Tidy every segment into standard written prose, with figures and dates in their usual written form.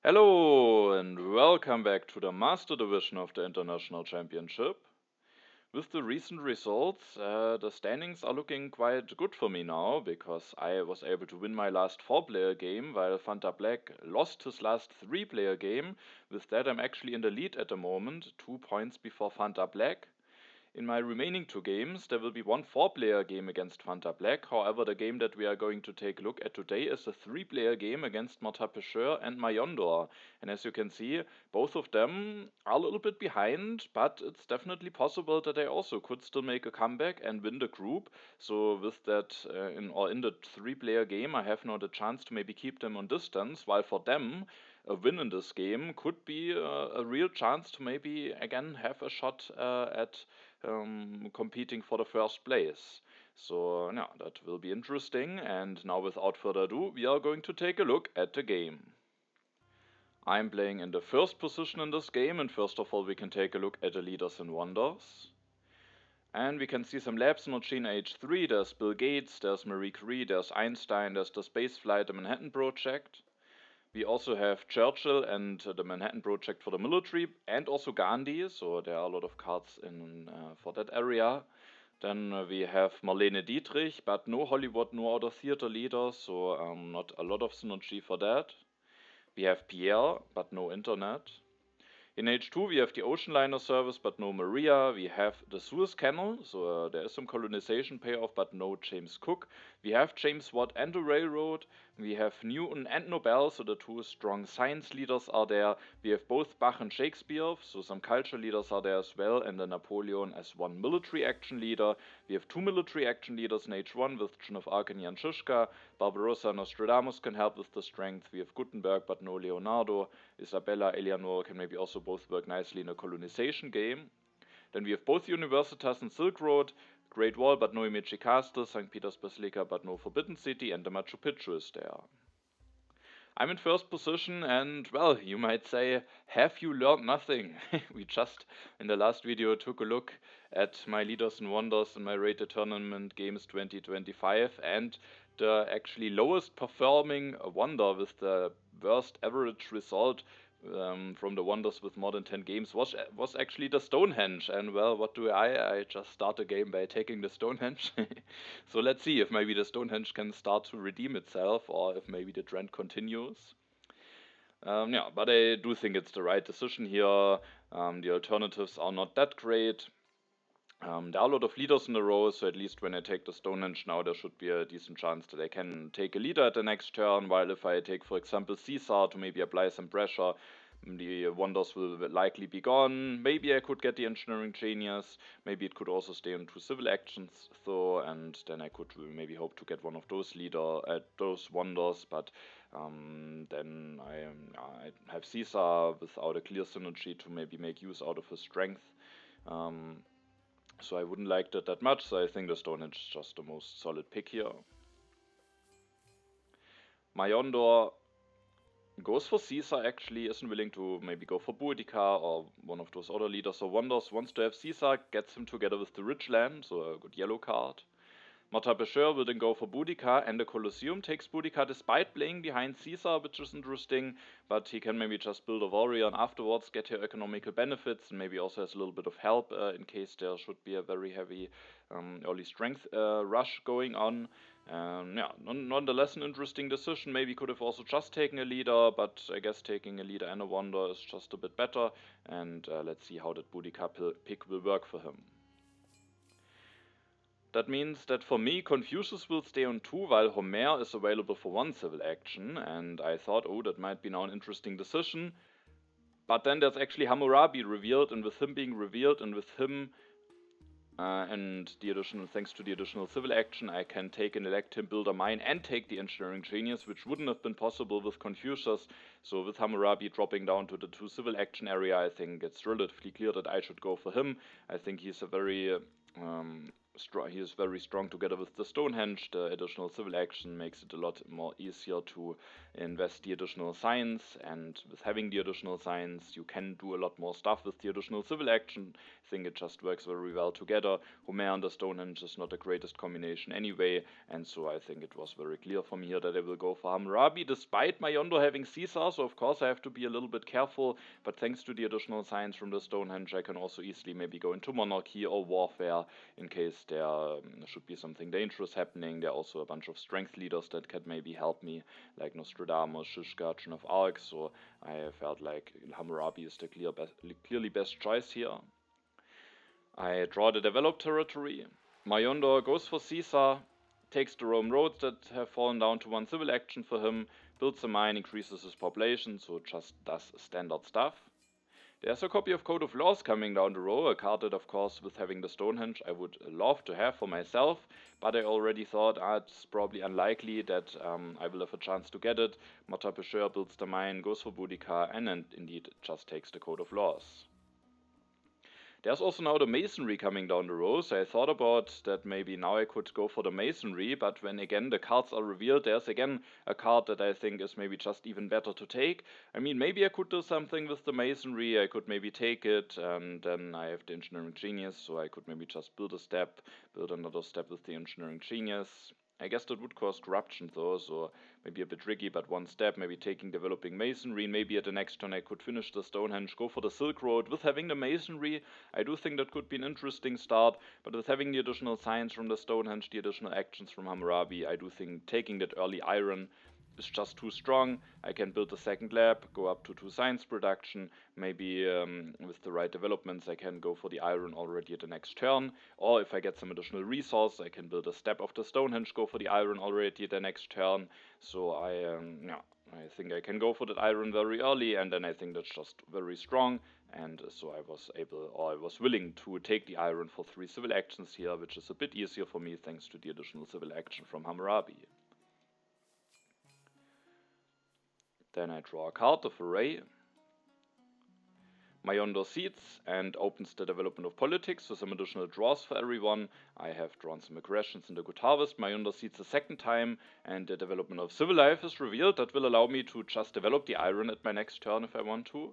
Hello and welcome back to the Master Division of the International Championship. With the recent results, the standings are looking quite good for me now because I was able to win my last 4-player game while Fanta Black lost his last 3-player game. With that, I'm actually in the lead at the moment, 2 points before Fanta Black. In my remaining 2 games, there will be one 4-player game against Fanta Black. However, the game that we are going to take a look at today is a 3-player game against Marta Pecheur and Majondor. And as you can see, both of them are a little bit behind, but it's definitely possible that they also could still make a comeback and win the group. So with that, in the 3-player game, I have now the chance to maybe keep them on distance, while for them, a win in this game could be a real chance to maybe again have a shot at competing for the first place. So, yeah, that will be interesting. And now, without further ado, we are going to take a look at the game. I'm playing in the first position in this game, and first of all, we can take a look at the leaders and wonders. And we can see some labs in Machine Age 3. There's Bill Gates, there's Marie Curie, there's Einstein, there's the spaceflight, the Manhattan Project. We also have Churchill and the Manhattan Project for the military, and also Gandhi, so there are a lot of cards in for that area. Then we have Marlene Dietrich, but no Hollywood, no other theater leaders, so not a lot of synergy for that. We have Pierre, but no internet. In H2 we have the ocean liner service but no Maria, we have the Suez Canal, so there is some colonization payoff but no James Cook. We have James Watt and the railroad, we have Newton and Nobel, so the two strong science leaders are there. We have both Bach and Shakespeare, so some culture leaders are there as well, and then Napoleon as one military action leader. We have 2 military action leaders in H1 with Joan of Arc and Jan Žižka. Barbarossa and Nostradamus can help with the strength. We have Gutenberg but no Leonardo. Isabella, Eleanor can maybe also both work nicely in a colonization game. Then we have both Universitas and Silk Road, Great Wall but no Himeji Castle, St. Peter's Basilica but no Forbidden City, and the Machu Picchu is there. I'm in first position and, well, you might say, have you learned nothing? We just, in the last video, took a look at my leaders and wonders in my rated tournament games 2025, and the actually lowest performing wonder with the worst average result from the wonders with more than 10 games was actually the Stonehenge. And well, what do? I just start the game by taking the Stonehenge. So let's see if maybe the Stonehenge can start to redeem itself, or if maybe the trend continues. Yeah, but I do think it's the right decision here. The alternatives are not that great. There are a lot of leaders in a row, so at least when I take the Stonehenge now, there should be a decent chance that I can take a leader at the next turn, while if I take, for example, Caesar to maybe apply some pressure, the wonders will likely be gone. Maybe I could get the engineering genius, maybe it could also stay on 2 civil actions, though, and then I could maybe hope to get one of those those wonders, but then I have Caesar without a clear synergy to maybe make use out of his strength. So I wouldn't like that much, so I think the Stonehenge is just the most solid pick here. Majondor goes for Caesar actually, isn't willing to maybe go for Boudica or one of those other leaders or wonders, wants to have Caesar, gets him together with the Ridgeland, so a good yellow card. Marta Pecheur will then go for Boudica, and the Colosseum takes Boudica despite playing behind Caesar, which is interesting, but he can maybe just build a warrior and afterwards get here economical benefits, and maybe also has a little bit of help in case there should be a very heavy early strength rush going on. Yeah, nonetheless an interesting decision. Maybe could have also just taken a leader, but I guess taking a leader and a wonder is just a bit better, and let's see how that Boudica pick will work for him. That means that for me, Confucius will stay on 2, while Homer is available for 1 civil action, and I thought, oh, that might be now an interesting decision. But then there's actually Hammurabi revealed, and with him being revealed, and with him and the additional, thanks to the additional civil action, I can take and elect him, build a mine, and take the engineering genius, which wouldn't have been possible with Confucius. So with Hammurabi dropping down to the 2 civil action area, I think it's relatively clear that I should go for him. I think he's a very he is very strong together with the Stonehenge. The additional civil action makes it a lot more easier to invest the additional science, and with having the additional science you can do a lot more stuff with the additional civil action. I think it just works very well together. Homer and the Stonehenge is not the greatest combination anyway, and so I think it was very clear for me here that I will go for Hammurabi, despite Majondor having Caesar, so of course I have to be a little bit careful, but thanks to the additional science from the Stonehenge I can also easily maybe go into monarchy or warfare in case there should be something dangerous happening. There are also a bunch of strength leaders that can maybe help me, like Nostradamus, Shishka, Joan of Arc, so I felt like Hammurabi is the clearly best choice here. I draw the developed territory. Majondor goes for Caesar, takes the Roman roads that have fallen down to 1 civil action for him, builds a mine, increases his population, so just does standard stuff. There's a copy of Code of Laws coming down the road, a card that of course with having the Stonehenge I would love to have for myself, but I already thought it's probably unlikely that I will have a chance to get it. Martin Pêcheur builds the mine, goes for Boudica, and then indeed just takes the Code of Laws. There's also now the masonry coming down the road, so I thought about that maybe now I could go for the masonry, but when again the cards are revealed, there's again a card that I think is maybe just even better to take. I mean, maybe I could do something with the masonry, I could maybe take it, and then I have the engineering genius, so I could maybe just build a step, build another step with the engineering genius. I guess that would cause corruption though, so maybe a bit tricky, but 1 step, maybe taking developing masonry, maybe at the next turn I could finish the Stonehenge, go for the Silk Road. With having the masonry, I do think that could be an interesting start, but with having the additional science from the Stonehenge, the additional actions from Hammurabi, I do think taking that early iron is just too strong. I can build a second lab, go up to 2 science production, maybe with the right developments I can go for the iron already at the next turn, or if I get some additional resource I can build a step of the Stonehenge, go for the iron already at the next turn, so I think I can go for that iron very early, and then I think that's just very strong, and so I was willing to take the iron for 3 civil actions here, which is a bit easier for me thanks to the additional civil action from Hammurabi. Then I draw a card of Array. Majondor seeds and opens the development of politics with some additional draws for everyone. I have drawn some aggressions in the Good Harvest. Majondor seeds a second time, and the development of civil life is revealed. That will allow me to just develop the iron at my next turn if I want to.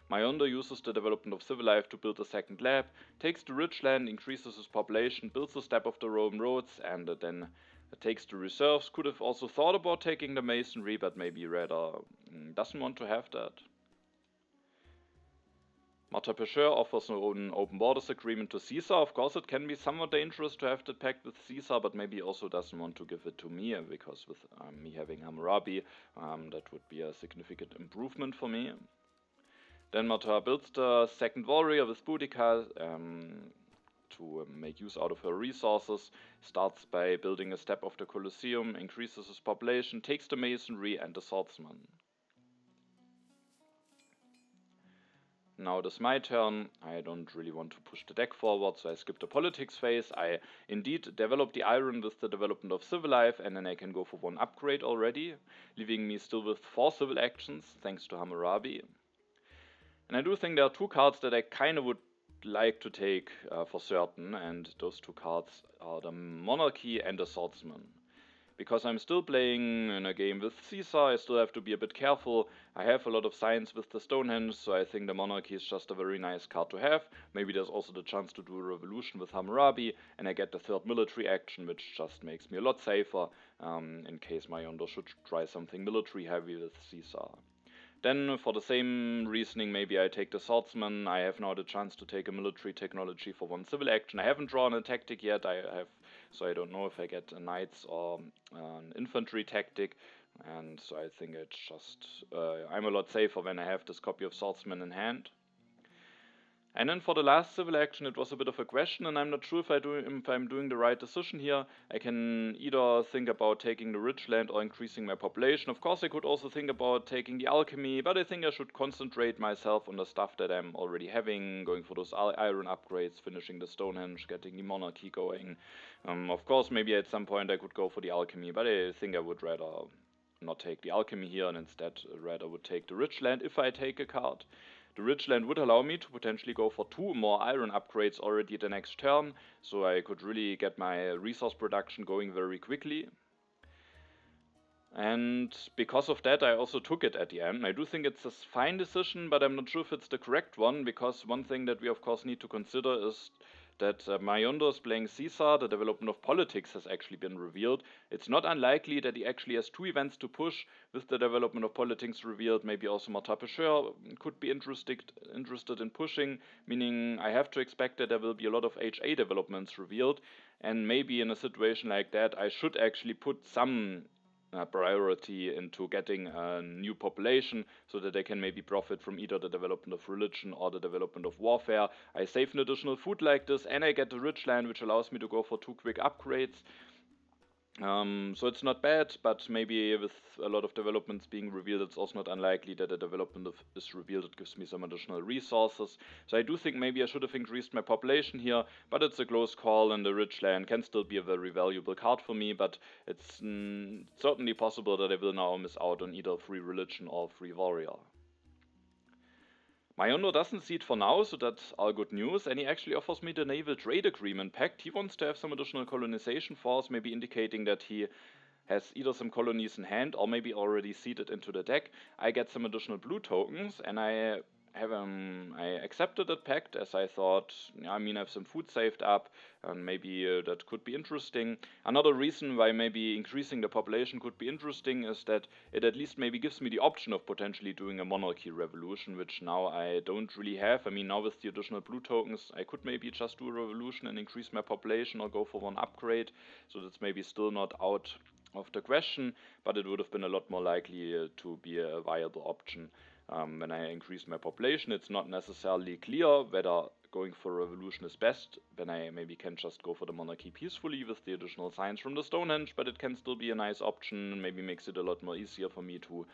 Majondor uses the development of civil life to build a second lab, takes the rich land, increases his population, builds a step of the Roman roads, and then takes the reserves. Could have also thought about taking the masonry, but maybe rather doesn't want to have that. Martin Pêcheur offers an open borders agreement to Caesar. Of course it can be somewhat dangerous to have the pact with Caesar, but maybe also doesn't want to give it to me, because with me having Hammurabi, that would be a significant improvement for me. Then Martin builds the second warrior with Boudica to make use out of her resources, starts by building a step of the Colosseum, increases his population, takes the masonry and the swordsman. Now it is my turn. I don't really want to push the deck forward, so I skip the politics phase. I indeed develop the iron with the development of civil life, and then I can go for 1 upgrade already, leaving me still with 4 civil actions, thanks to Hammurabi. And I do think there are 2 cards that I kind of would like to take for certain, and those 2 cards are the monarchy and the swordsman. Because I'm still playing in a game with Caesar, I still have to be a bit careful. I have a lot of science with the Stonehenge, so I think the monarchy is just a very nice card to have. Maybe there's also the chance to do a revolution with Hammurabi, and I get the 3rd military action, which just makes me a lot safer in case Majondor should try something military heavy with Caesar. Then, for the same reasoning, maybe I take the swordsman. I have now the chance to take a military technology for 1 civil action. I haven't drawn a tactic yet, so I don't know if I get a knights or an infantry tactic. And so I think it's just, I'm a lot safer when I have this copy of swordsman in hand. And then for the last civil action, it was a bit of a question, and I'm not sure if I'm doing the right decision here. I can either think about taking the rich land or increasing my population. Of course, I could also think about taking the alchemy, but I think I should concentrate myself on the stuff that I'm already having, going for those iron upgrades, finishing the Stonehenge, getting the monarchy going. Of course, maybe at some point I could go for the alchemy, but I think I would rather not take the alchemy here, and instead rather would take the rich land if I take a card. The Ridgeland would allow me to potentially go for 2 more iron upgrades already the next turn, so I could really get my resource production going very quickly. And because of that, I also took it at the end. I do think it's a fine decision, but I'm not sure if it's the correct one, because one thing that we of course need to consider is that Majondor is playing Caesar. The development of politics has actually been revealed. It's not unlikely that he actually has 2 events to push. With the development of politics revealed, maybe also Martapesher could be interested in pushing, meaning I have to expect that there will be a lot of HA developments revealed, and maybe in a situation like that, I should actually put some priority into getting a new population so that they can maybe profit from either the development of religion or the development of warfare. I save an additional food like this, and I get the rich land, which allows me to go for 2 quick upgrades. So it's not bad, but maybe with a lot of developments being revealed, it's also not unlikely that a development is revealed that gives me some additional resources. So I do think maybe I should have increased my population here, but it's a close call, and the rich land can still be a very valuable card for me, but it's certainly possible that I will now miss out on either free religion or free warrior. Majondor doesn't see it for now, so that's all good news, and he actually offers me the Naval Trade Agreement Pact. He wants to have some additional colonization force, maybe indicating that he has either some colonies in hand or maybe already seeded into the deck. I get some additional blue tokens, and I accepted that pact, as I thought, I have some food saved up, and maybe that could be interesting. Another reason why maybe increasing the population could be interesting is that it at least maybe gives me the option of potentially doing a monarchy revolution, which now I don't really have. Now with the additional blue tokens, I could maybe just do a revolution and increase my population or go for 1 upgrade, so that's maybe still not out of the question, but it would have been a lot more likely to be a viable option. When I increase my population, it's not necessarily clear whether going for a revolution is best, when I maybe can just go for the monarchy peacefully with the additional signs from the Stonehenge, but it can still be a nice option, maybe makes it a lot more easier for me to,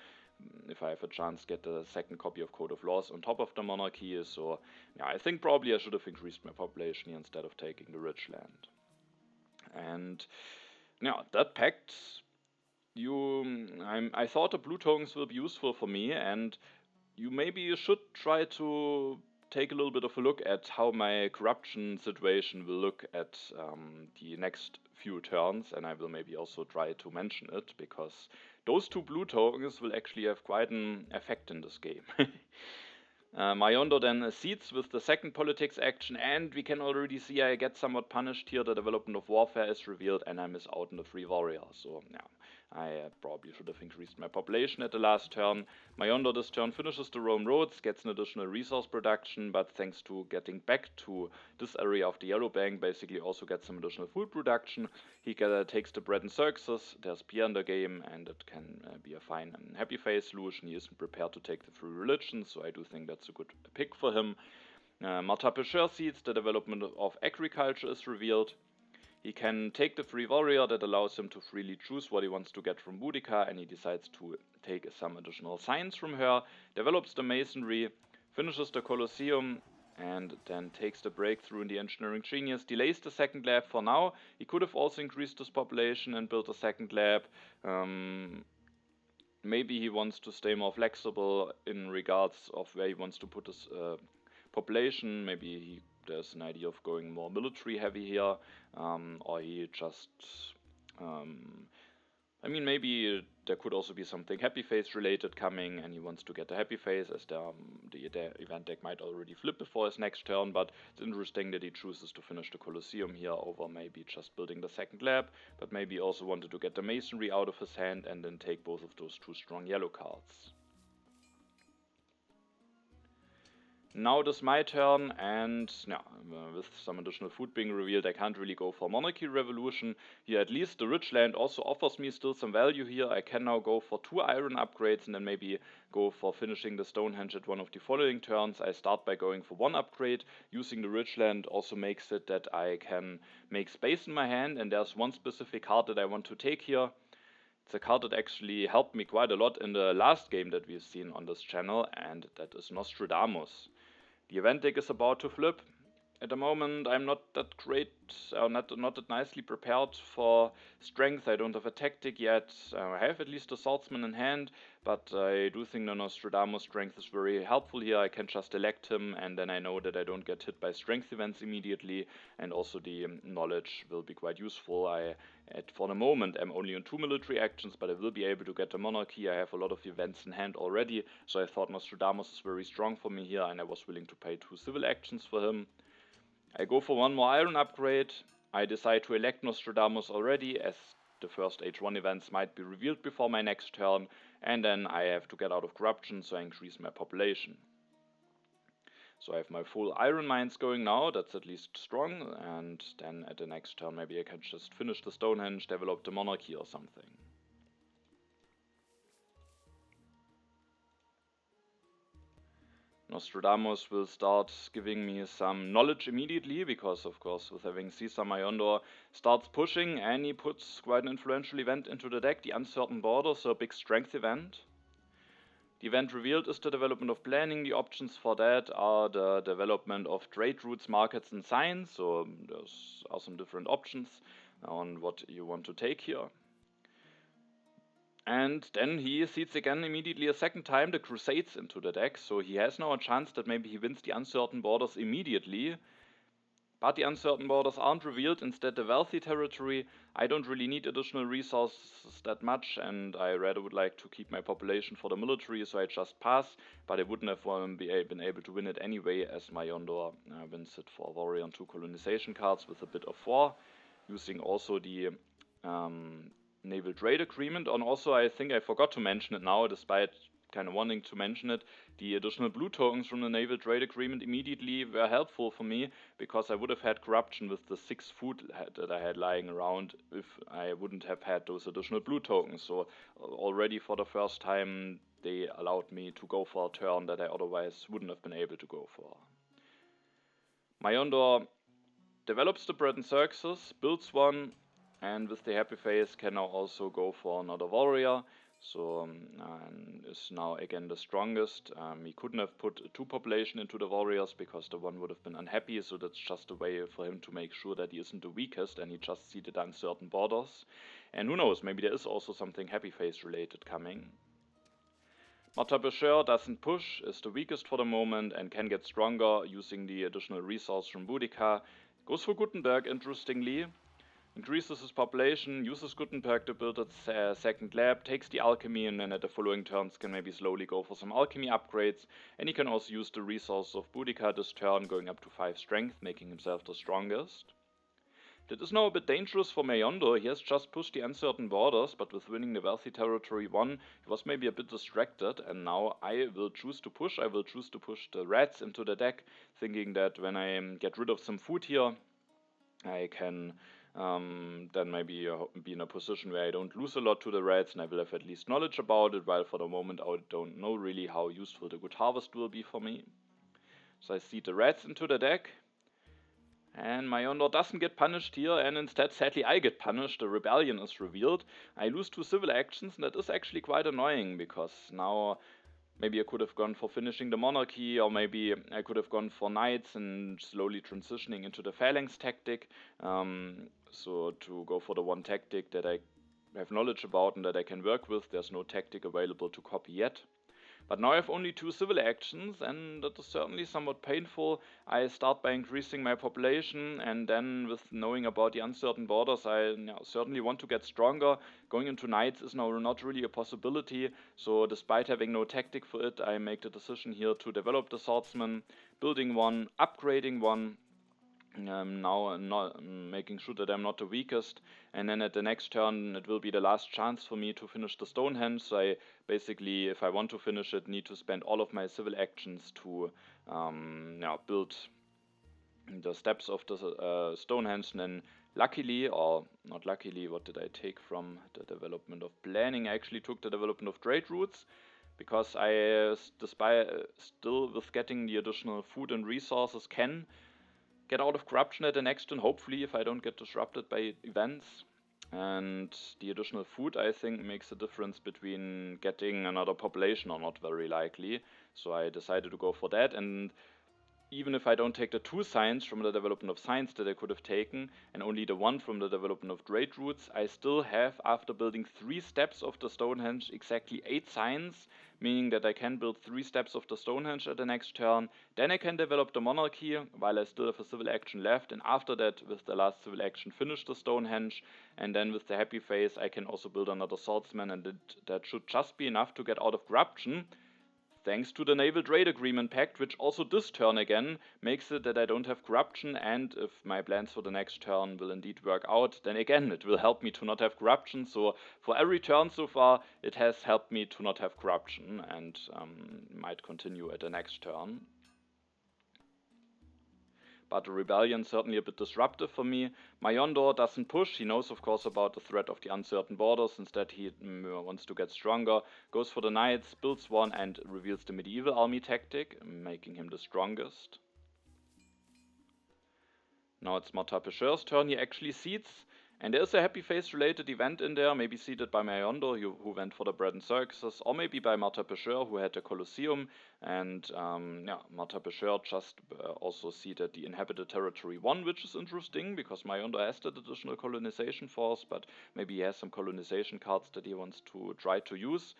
if I have a chance, get the second copy of Code of Laws on top of the monarchy. So yeah, I think probably I should have increased my population here instead of taking the rich land. And yeah, that pact, I thought the blue tokens will be useful for me, and you should try to take a little bit of a look at how my corruption situation will look at the next few turns, and I will maybe also try to mention it, because those 2 blue tokens will actually have quite an effect in this game. Majondor then seeds with the second politics action, and we can already see I get somewhat punished here. The development of warfare is revealed, and I miss out on the free warrior. So yeah, I probably should have increased my population at the last turn. Majondor this turn finishes the Rome roads, gets an additional resource production, but thanks to getting back to this area of the yellow bank, basically also gets some additional food production. He takes the bread and circuses. There's beer in the game, and it can be a fine and happy face solution. He isn't prepared to take the free religion, so I do think that's a good pick for him. Martapesher seeds, the development of agriculture is revealed. He can take the free warrior that allows him to freely choose what he wants to get from Boudica, and he decides to take some additional signs from her, develops the masonry, finishes the Colosseum, and then takes the breakthrough in the engineering genius, delays the second lab for now. He could have also increased his population and built a second lab. Maybe he wants to stay more flexible in regards of where he wants to put his population. Maybe there's an idea of going more military heavy here, or he just maybe there could also be something happy face related coming, and he wants to get a happy face, as the event deck might already flip before his next turn. But it's interesting that he chooses to finish the Colosseum here over maybe just building the second lab, but maybe also wanted to get the masonry out of his hand and then take both of those 2 strong yellow cards. Now it is my turn, and with some additional food being revealed, I can't really go for monarchy revolution. Here at least the rich land also offers me still some value here. I can now go for 2 iron upgrades and then maybe go for finishing the Stonehenge at one of the following turns. I start by going for 1 upgrade. Using the rich land also makes it that I can make space in my hand, and there's one specific card that I want to take here. It's a card that actually helped me quite a lot in the last game that we've seen on this channel, and that is Nostradamus. The event deck is about to flip. at the moment I'm not that great, or not that nicely prepared for strength. I don't have a tactic yet. I have at least a swordsman in hand, but I do think the Nostradamus strength is very helpful here. I can just elect him, and then I know that I don't get hit by strength events immediately, and also the knowledge will be quite useful. For the moment, I'm only on 2 military actions, but I will be able to get the monarchy. I have a lot of events in hand already, so I thought Nostradamus is very strong for me here, and I was willing to pay 2 civil actions for him. I go for 1 more iron upgrade. I decide to elect Nostradamus already, as the first H1 events might be revealed before my next turn, and then I have to get out of corruption, so I increase my population. So I have my full iron mines going now, that's at least strong, and then at the next turn maybe I can just finish the Stonehenge, develop the monarchy or something. Nostradamus will start giving me some knowledge immediately, because of course with having Caesar, Majondor starts pushing, and he puts quite an influential event into the deck, the Uncertain Border, so a big strength event. The event revealed is the development of planning. The options for that are the development of trade routes, markets, and signs, so those are some different options on what you want to take here. And then he seeds again immediately a second time the Crusades into the deck, so he has now a chance that maybe he wins the Uncertain Borders immediately. But the Uncertain Borders aren't revealed, instead the Wealthy Territory. I don't really need additional resources that much, and I rather would like to keep my population for the military, so I just pass. But I wouldn't have been able to win it anyway, as Majondor wins it for Warrior and 2 colonization cards with a bit of war, using also the Naval Trade Agreement. And also, I think I forgot to mention it now, despite kind of wanting to mention it, the additional blue tokens from the Naval Trade Agreement immediately were helpful for me, because I would have had corruption with the 6 food that I had lying around if I wouldn't have had those additional blue tokens. So already for the first time they allowed me to go for a turn that I otherwise wouldn't have been able to go for. Majondor develops the Bread and Circuses, builds one, and with the happy face can now also go for another warrior. So is now again the strongest. He couldn't have put 2 population into the warriors, because the one would have been unhappy, so that's just a way for him to make sure that he isn't the weakest, and he just seeded Uncertain Borders. And who knows, maybe there is also something happy face related coming. Matabesher doesn't push, is the weakest for the moment, and can get stronger using the additional resource from Boudica. Goes for Gutenberg, interestingly. Increases his population, uses Gutenberg to build its second lab, takes the alchemy, and then at the following turns can maybe slowly go for some alchemy upgrades. And he can also use the resource of Boudica this turn, going up to 5 strength, making himself the strongest. That is now a bit dangerous for Majondor. He has just pushed the Uncertain Borders, but with winning the Wealthy Territory 1, he was maybe a bit distracted, and now I will choose to push. I will choose to push the rats into the deck, thinking that when I get rid of some food here, I can then maybe be in a position where I don't lose a lot to the rats, and I will have at least knowledge about it, while for the moment I don't know really how useful the Good Harvest will be for me. So I seed the rats into the deck, and Majondor doesn't get punished here, and instead sadly I get punished. The rebellion is revealed. I lose 2 civil actions, and that is actually quite annoying, because now maybe I could have gone for finishing the monarchy, or maybe I could have gone for knights and slowly transitioning into the phalanx tactic. So to go for the one tactic that I have knowledge about and that I can work with, there's no tactic available to copy yet. But now I have only 2 civil actions, and that is certainly somewhat painful. I start by increasing my population, and then with knowing about the Uncertain Borders, I certainly want to get stronger. Going into knights is now not really a possibility, so despite having no tactic for it, I make the decision here to develop the swordsman, building one, upgrading one, now not making sure that I'm not the weakest, and then at the next turn it will be the last chance for me to finish the Stonehenge. So I basically, if I want to finish it, need to spend all of my civil actions to build the steps of the Stonehenge. And then luckily, or not luckily, what did I take from the development of planning? I actually took the development of trade routes, because I, despite still with getting the additional food and resources, can get out of corruption at the next turn, hopefully, if I don't get disrupted by events. And the additional food, I think, makes a difference between getting another population or not, very likely. So I decided to go for that, and even if I don't take the 2 science from the development of science that I could have taken, and only the 1 from the development of trade routes, I still have, after building 3 steps of the Stonehenge, exactly 8 science, meaning that I can build 3 steps of the Stonehenge at the next turn. Then I can develop the monarchy, while I still have a civil action left, and after that, with the last civil action, finish the Stonehenge, and then with the happy phase, I can also build another swordsman, and that should just be enough to get out of corruption. Thanks to the Naval Trade Agreement Pact, which also this turn again makes it that I don't have corruption, and if my plans for the next turn will indeed work out, then again it will help me to not have corruption. So for every turn so far, it has helped me to not have corruption, and might continue at the next turn. But the rebellion certainly a bit disruptive for me. Majondor doesn't push. He knows, of course, about the threat of the uncertain borders. Instead, he wants to get stronger, goes for the knights, builds one, and reveals the medieval army tactic, making him the strongest. Now it's Martin Pêcheur's turn. He actually seeds. And there is a happy face related event in there, maybe seeded by Majondor, who went for the bread and circuses, or maybe by Martin Pêcheur, who had the Colosseum. And yeah, Martin Pêcheur just also seeded the inhabited territory 1, which is interesting because Majondor has that additional colonization force, but maybe he has some colonization cards that he wants to try to use.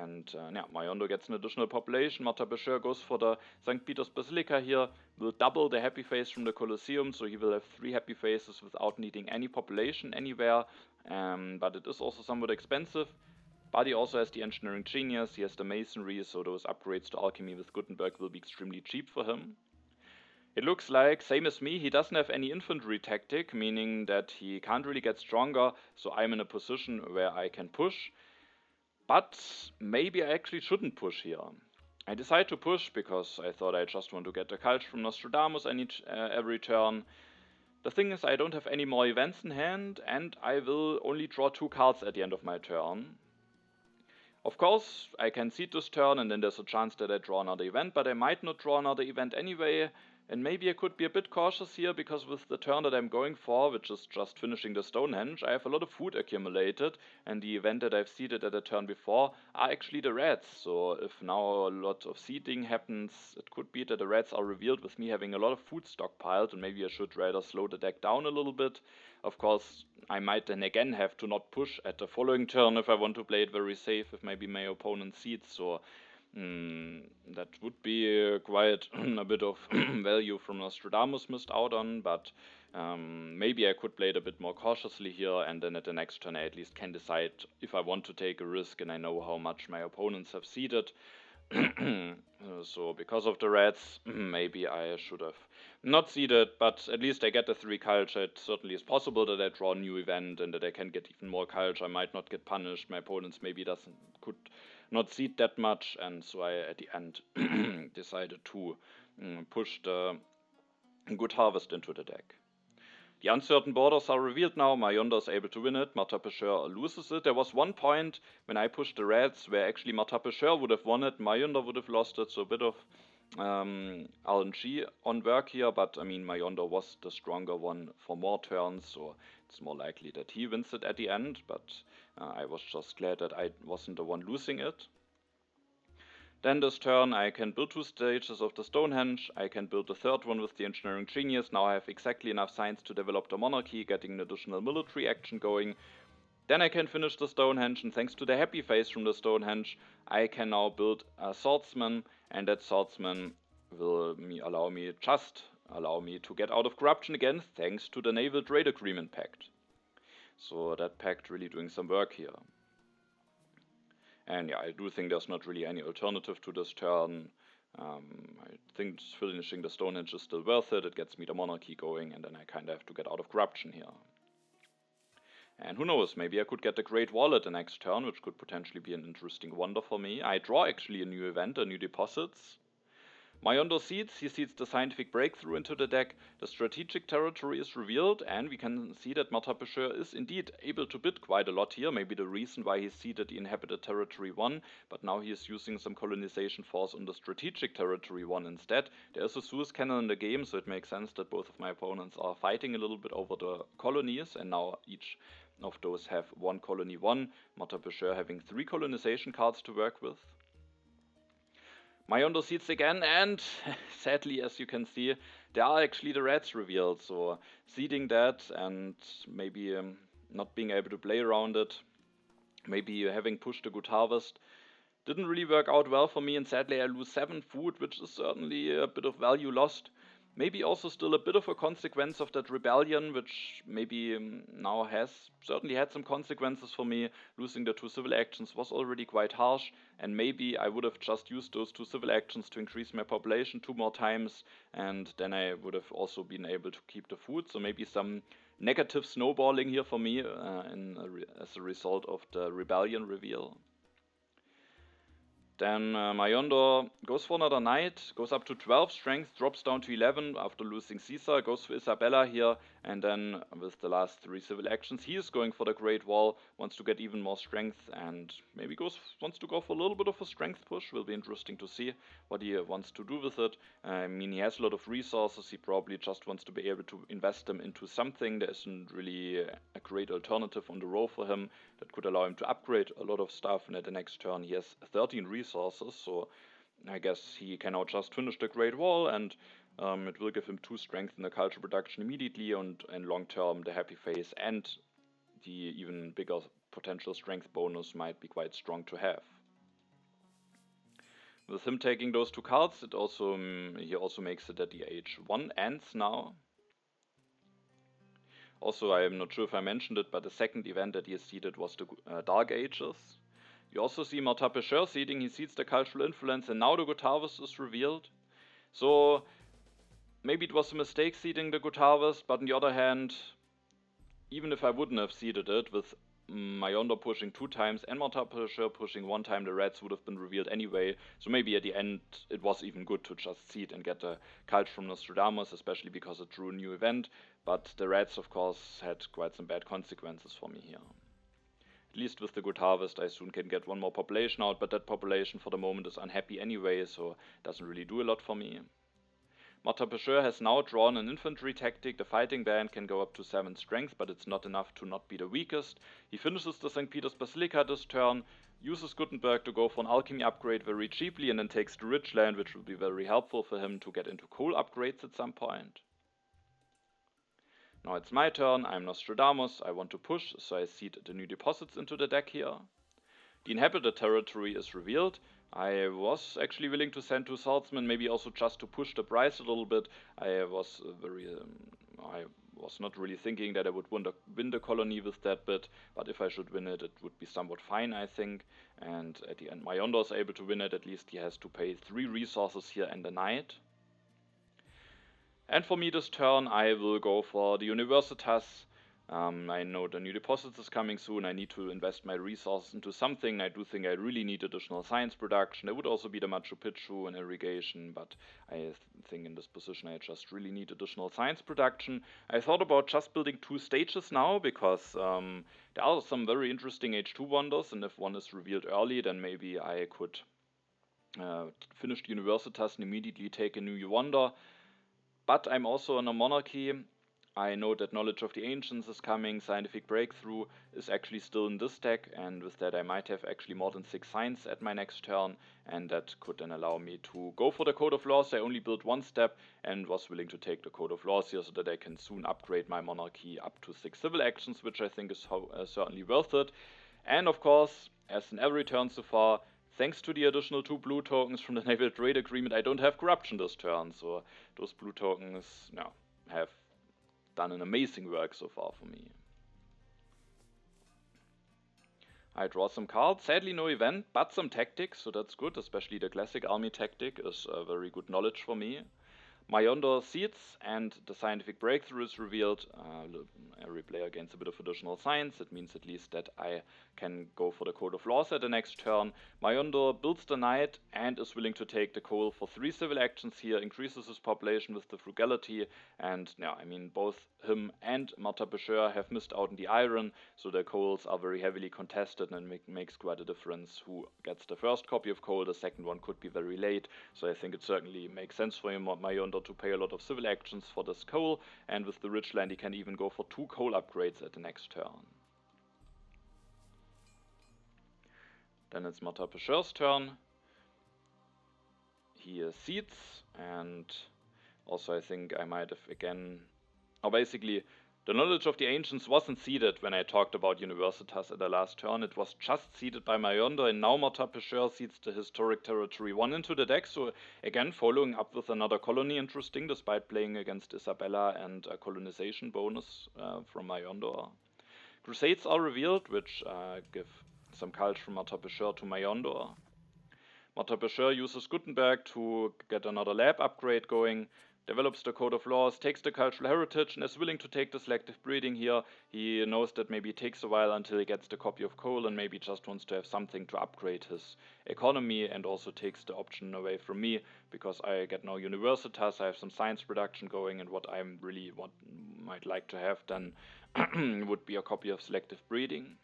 And yeah, Majondor gets an additional population. Martin Pêcheur goes for the St. Peter's Basilica here, will double the happy face from the Colosseum, so he will have 3 happy faces without needing any population anywhere. But it is also somewhat expensive. But he also has the engineering genius, he has the masonry, so those upgrades to alchemy with Gutenberg will be extremely cheap for him. It looks like, same as me, he doesn't have any infantry tactic, meaning that he can't really get stronger, so I'm in a position where I can push. But maybe I actually shouldn't push here. I decide to push because I thought I just want to get the culture from Nostradamus every turn. The thing is, I don't have any more events in hand, and I will only draw 2 cards at the end of my turn. Of course, I can seed this turn, and then there's a chance that I draw another event, but I might not draw another event anyway. And maybe I could be a bit cautious here, because with the turn that I'm going for, which is just finishing the Stonehenge, I have a lot of food accumulated, and the event that I've seeded at the turn before are actually the rats. So if now a lot of seeding happens, it could be that the rats are revealed with me having a lot of food stockpiled, and maybe I should rather slow the deck down a little bit. Of course, I might then again have to not push at the following turn if I want to play it very safe, if maybe my opponent seeds, so that would be quite a bit of value from Nostradamus missed out on, but maybe I could play it a bit more cautiously here, and then at the next turn I at least can decide if I want to take a risk and I know how much my opponents have seeded. So because of the rats, maybe I should have not seeded, but at least I get the 3 culture. It certainly is possible that I draw a new event and that I can get even more culture. I might not get punished. My opponents maybe could not seed that much, and so I at the end decided to push the good harvest into the deck. The uncertain borders are revealed now. Majondor is able to win it. Martin Pêcheur loses it. There was one point when I pushed the reds where actually Martin Pêcheur would have won it, Majondor would have lost it, so a bit of RNG on work here, but I mean Majondor was the stronger one for more turns, so it's more likely that he wins it at the end, but I was just glad that I wasn't the one losing it. Then this turn I can build 2 stages of the Stonehenge, I can build the 3rd one with the engineering genius. Now I have exactly enough science to develop the monarchy, getting an additional military action going. Then I can finish the Stonehenge, and thanks to the happy face from the Stonehenge, I can now build a swordsman, and that swordsman will allow me to get out of corruption again, thanks to the Naval Trade Agreement Pact. So that pact really doing some work here. And yeah, I do think there's not really any alternative to this turn. I think finishing the Stonehenge is still worth it. It gets me the monarchy going, and then I kind of have to get out of corruption here. And who knows, maybe I could get the Great Wall at the next turn, which could potentially be an interesting wonder for me. I draw actually a new event, a new deposits. Majondor seeds, he seeds the scientific breakthrough into the deck, the strategic territory is revealed, and we can see that Martin Pêcheur is indeed able to bid quite a lot here, maybe the reason why he seeded the inhabited territory 1, but now he is using some colonization force on the strategic territory 1 instead. There is a Suez cannon in the game, so it makes sense that both of my opponents are fighting a little bit over the colonies, and now each of those have 1 colony 1, Martin Pêcheur having 3 colonization cards to work with. Majondor seeds again, and sadly, as you can see, there are actually the reds revealed, so seeding that and maybe not being able to play around it, maybe having pushed a good harvest, didn't really work out well for me, and sadly I lose 7 food, which is certainly a bit of value lost. Maybe also still a bit of a consequence of that rebellion, which maybe now has certainly had some consequences for me. Losing the 2 civil actions was already quite harsh, and maybe I would have just used those 2 civil actions to increase my population 2 more times, and then I would have also been able to keep the food. So maybe some negative snowballing here for me as a result of the rebellion reveal. Then Majondor goes for another knight, goes up to 12 strength, drops down to 11 after losing Caesar, goes for Isabella here, and then with the last 3 civil actions, he is going for the Great Wall, wants to get even more strength, and maybe wants to go for a little bit of a strength push. Will be interesting to see what he wants to do with it. I mean, he has a lot of resources, he probably just wants to be able to invest them into something. There isn't really a great alternative on the row for him that could allow him to upgrade a lot of stuff, and at the next turn he has 13 resources, so I guess he can now just finish the Great Wall, and it will give him 2 strength in the culture production immediately, and in long term the happy face and the even bigger potential strength bonus might be quite strong to have. With him taking those 2 cards, it also he also makes it that the age 1 ends now. Also, I am not sure if I mentioned it, but the second event that he has seeded was the Dark Ages. You also see Martin Pêcheur seeding, he seeds the Cultural Influence, and now the Good Harvest is revealed. So, maybe it was a mistake seeding the Good Harvest, but on the other hand, even if I wouldn't have seeded it, with Majondor pushing 2 times and Martin Pêcheur pushing 1 time, the reds would have been revealed anyway. So maybe at the end it was even good to just seed and get the cult from Nostradamus, especially because it drew a new event. But the reds, of course, had quite some bad consequences for me here. At least with the Good Harvest, I soon can get 1 more population out, but that population for the moment is unhappy anyway, so it doesn't really do a lot for me. Martin Pêcheur has now drawn an infantry tactic. The fighting band can go up to 7 strength, but it's not enough to not be the weakest. He finishes the St. Peter's Basilica this turn, uses Gutenberg to go for an alchemy upgrade very cheaply, and then takes the Ridgeland, which will be very helpful for him to get into coal upgrades at some point. Now it's my turn, I'm Nostradamus, I want to push, so I seed the new deposits into the deck here. The inhabited territory is revealed. I was actually willing to send 2 swordsmen, maybe also just to push the price a little bit. I was not really thinking that I would win the colony with that bid, but if I should win it, it would be somewhat fine, I think. And at the end, Majondor is able to win it. At least he has to pay 3 resources here and a knight. And for me this turn, I will go for the Universitas. I know the new deposits is coming soon, I need to invest my resources into something. I do think I really need additional science production. There would also be the Machu Picchu and irrigation, but I think in this position I just really need additional science production. I thought about just building 2 stages now, because there are some very interesting H2 wonders, and if one is revealed early, then maybe I could finish the Universitas and immediately take a new wonder. But I'm also in a monarchy. I know that Knowledge of the Ancients is coming, Scientific Breakthrough is actually still in this deck, and with that I might have actually more than 6 science at my next turn, and that could then allow me to go for the Code of Laws. I only built 1 step and was willing to take the Code of Laws here so that I can soon upgrade my monarchy up to 6 civil actions, which I think is certainly worth it. And of course, as in every turn so far, thanks to the additional 2 blue tokens from the Naval Trade Agreement, I don't have corruption this turn, so those blue tokens have done an amazing work so far for me. I draw some cards, sadly no event, but some tactics, so that's good, especially the classic army tactic is very good knowledge for me. Majondor seeds, and the Scientific Breakthrough is revealed. Every player gains a bit of additional science. It means at least that I can go for the Code of Laws at the next turn. Majondor builds the knight and is willing to take the coal for 3 civil actions here, increases his population with the frugality, and I mean both him and Martin Pêcheur have missed out on the iron, so the coals are very heavily contested, and it makes quite a difference who gets the first copy of coal. The second one could be very late, so I think it certainly makes sense for Majondor to pay a lot of civil actions for this coal, and with the Ridgeland he can even go for 2 coal upgrades at the next turn. Then it's Martin Pêcheur's turn. he seeds, and also I think I might have again, or basically the knowledge of the ancients wasn't seeded when I talked about Universitas at the last turn. It was just seeded by Majondor, and now Matapeshur seeds the historic territory 1 into the deck. So again, following up with another colony, interesting, despite playing against Isabella and a colonization bonus from Majondor. Crusades are revealed, which give some culture from Matapeshur to Majondor. Matapeshur uses Gutenberg to get another lab upgrade going, develops the code of laws, takes the cultural heritage, and is willing to take the selective breeding here. He knows that maybe it takes a while until he gets the copy of coal, and maybe just wants to have something to upgrade his economy, and also takes the option away from me, because I get now Universitas, I have some science production going, and what I really might like to have then would be a copy of selective breeding.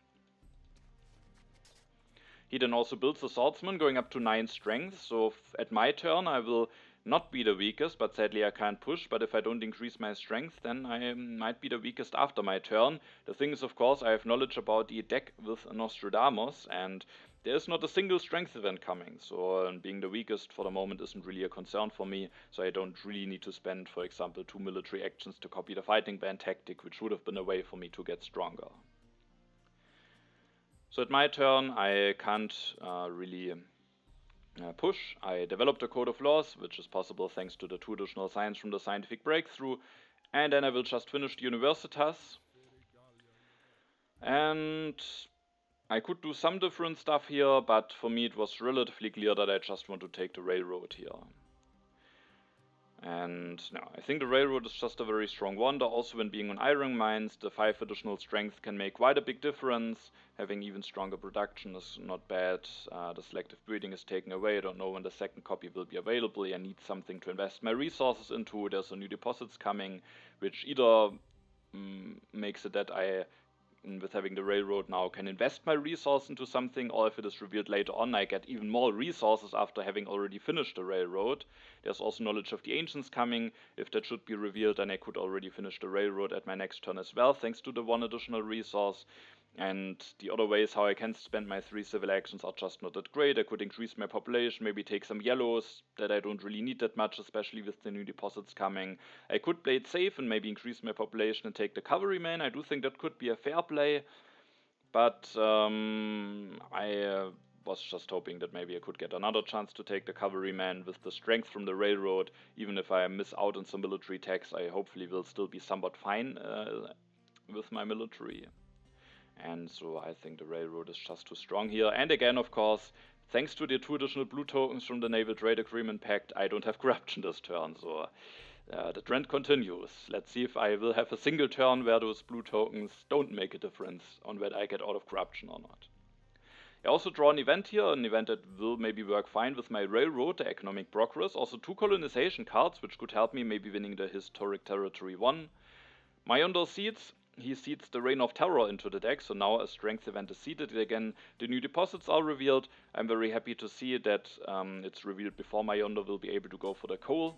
He then also builds a swordsman going up to 9 strength, so at my turn I will not be the weakest, but sadly I can't push, but if I don't increase my strength then I might be the weakest after my turn. The thing is, of course, I have knowledge about the deck with Nostradamus, and there is not a single strength event coming, so being the weakest for the moment isn't really a concern for me, so I don't really need to spend, for example, 2 military actions to copy the fighting band tactic, which would have been a way for me to get stronger. So at my turn, I can't really push. I developed a code of laws, which is possible thanks to the 2 additional science from the scientific breakthrough, and then I will just finish the Universitas. And I could do some different stuff here, but for me it was relatively clear that I just want to take the railroad here. And now I think the railroad is just a very strong wonder. Also, when being on iron mines, the 5 additional strength can make quite a big difference. Having even stronger production is not bad. The selective breeding is taken away. I don't know when the second copy will be available. I need something to invest my resources into. There's a new deposits coming, which either makes it that I, with having the railroad now, can invest my resource into something, or if it is revealed later on, I get even more resources after having already finished the railroad. There's also knowledge of the ancients coming. If that should be revealed, then I could already finish the railroad at my next turn as well, thanks to the 1 additional resource. And the other ways how I can spend my 3 civil actions are just not that great. I could increase my population, maybe take some yellows that I don't really need that much, especially with the new deposits coming. I could play it safe and maybe increase my population and take the cavalryman. I do think that could be a fair play, but I was just hoping that maybe I could get another chance to take the cavalryman with the strength from the railroad. Even if I miss out on some military attacks, I hopefully will still be somewhat fine with my military. And so I think the railroad is just too strong here. And again, of course, thanks to the 2 additional blue tokens from the Naval Trade Agreement Pact, I don't have corruption this turn, so the trend continues. Let's see if I will have a single turn where those blue tokens don't make a difference on whether I get out of corruption or not. I also draw an event here, an event that will maybe work fine with my railroad, the economic progress. Also 2 colonization cards, which could help me maybe winning the historic territory 1. Majondor seeds. He seeds the Reign of Terror into the deck, so now a strength event is seeded again. The new deposits are revealed. I'm very happy to see that it's revealed before Majondor will be able to go for the coal.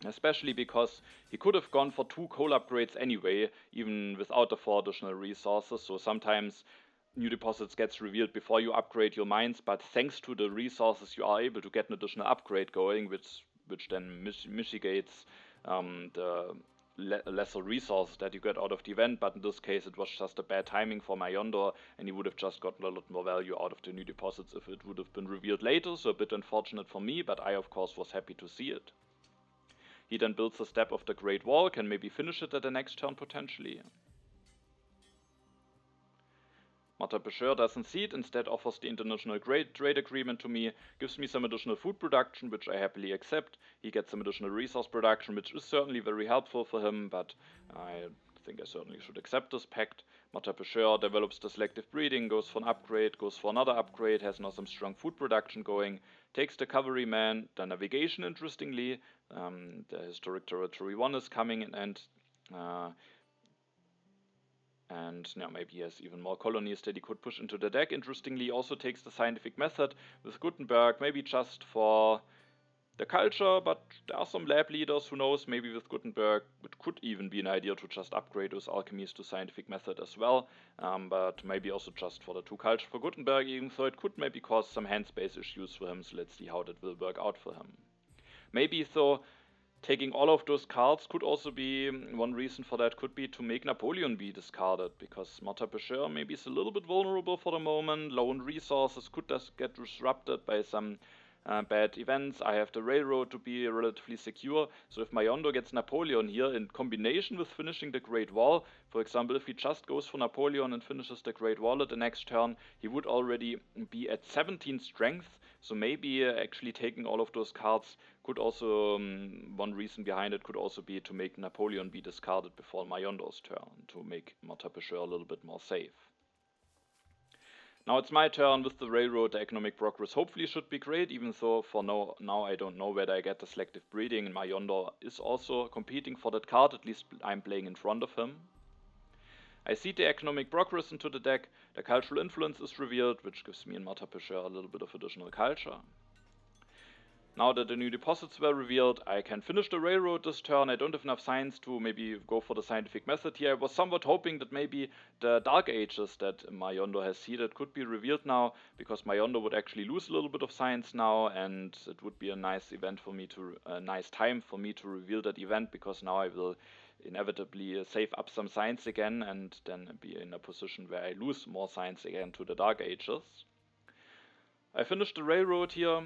Especially because he could have gone for 2 coal upgrades anyway, even without the 4 additional resources. So sometimes new deposits gets revealed before you upgrade your mines, but thanks to the resources you are able to get an additional upgrade going, which then mitigates the lesser resources that you get out of the event. But in this case it was just a bad timing for Majondor, and he would have just gotten a lot more value out of the new deposits if it would have been revealed later, so a bit unfortunate for me, but I of course was happy to see it. He then builds a step of the Great Wall, can maybe finish it at the next turn potentially. Matapeshur doesn't seed, instead offers the International Trade Agreement to me, gives me some additional food production, which I happily accept. He gets some additional resource production, which is certainly very helpful for him, but I think I certainly should accept this pact. Matapeshur develops the selective breeding, goes for an upgrade, goes for another upgrade, has now some strong food production going, takes the cavalryman, the navigation interestingly, the historic territory 1 is coming, and now maybe he has even more colonies that he could push into the deck. Interestingly, he also takes the scientific method with Gutenberg, maybe just for the culture, but there are some lab leaders, who knows, maybe with Gutenberg it could even be an idea to just upgrade those alchemies to scientific method as well, but maybe also just for the 2 culture for Gutenberg, even though it could maybe cause some hand space issues for him, so let's see how that will work out for him. Maybe so taking all of those cards could also be one reason for that, could be to make Napoleon be discarded, because Martin Pêcheur maybe is a little bit vulnerable for the moment. Loan resources could just get disrupted by some bad events. I have the railroad to be relatively secure. So if Majondor gets Napoleon here in combination with finishing the Great Wall, for example, if he just goes for Napoleon and finishes the Great Wall at the next turn, he would already be at 17 strength. So maybe actually taking all of those cards could also, one reason behind it could also be to make Napoleon be discarded before Majondor's turn, to make Martin Pêcheur a little bit more safe. Now it's my turn with the railroad. The economic progress hopefully should be great, even though for now I don't know whether I get the selective breeding, and Majondor is also competing for that card. At least I'm playing in front of him. I seed the economic progress into the deck. The cultural influence is revealed, which gives me and Martin Pêcheur a little bit of additional culture. Now that the new deposits were revealed, I can finish the railroad this turn. I don't have enough science to maybe go for the scientific method here. I was somewhat hoping that maybe the Dark Ages that Majondor has seeded could be revealed now, because Majondor would actually lose a little bit of science now, and it would be a nice event for me to, a nice time for me to reveal that event, because now I will inevitably save up some science again and then be in a position where I lose more science again to the Dark Ages. I finished the railroad here.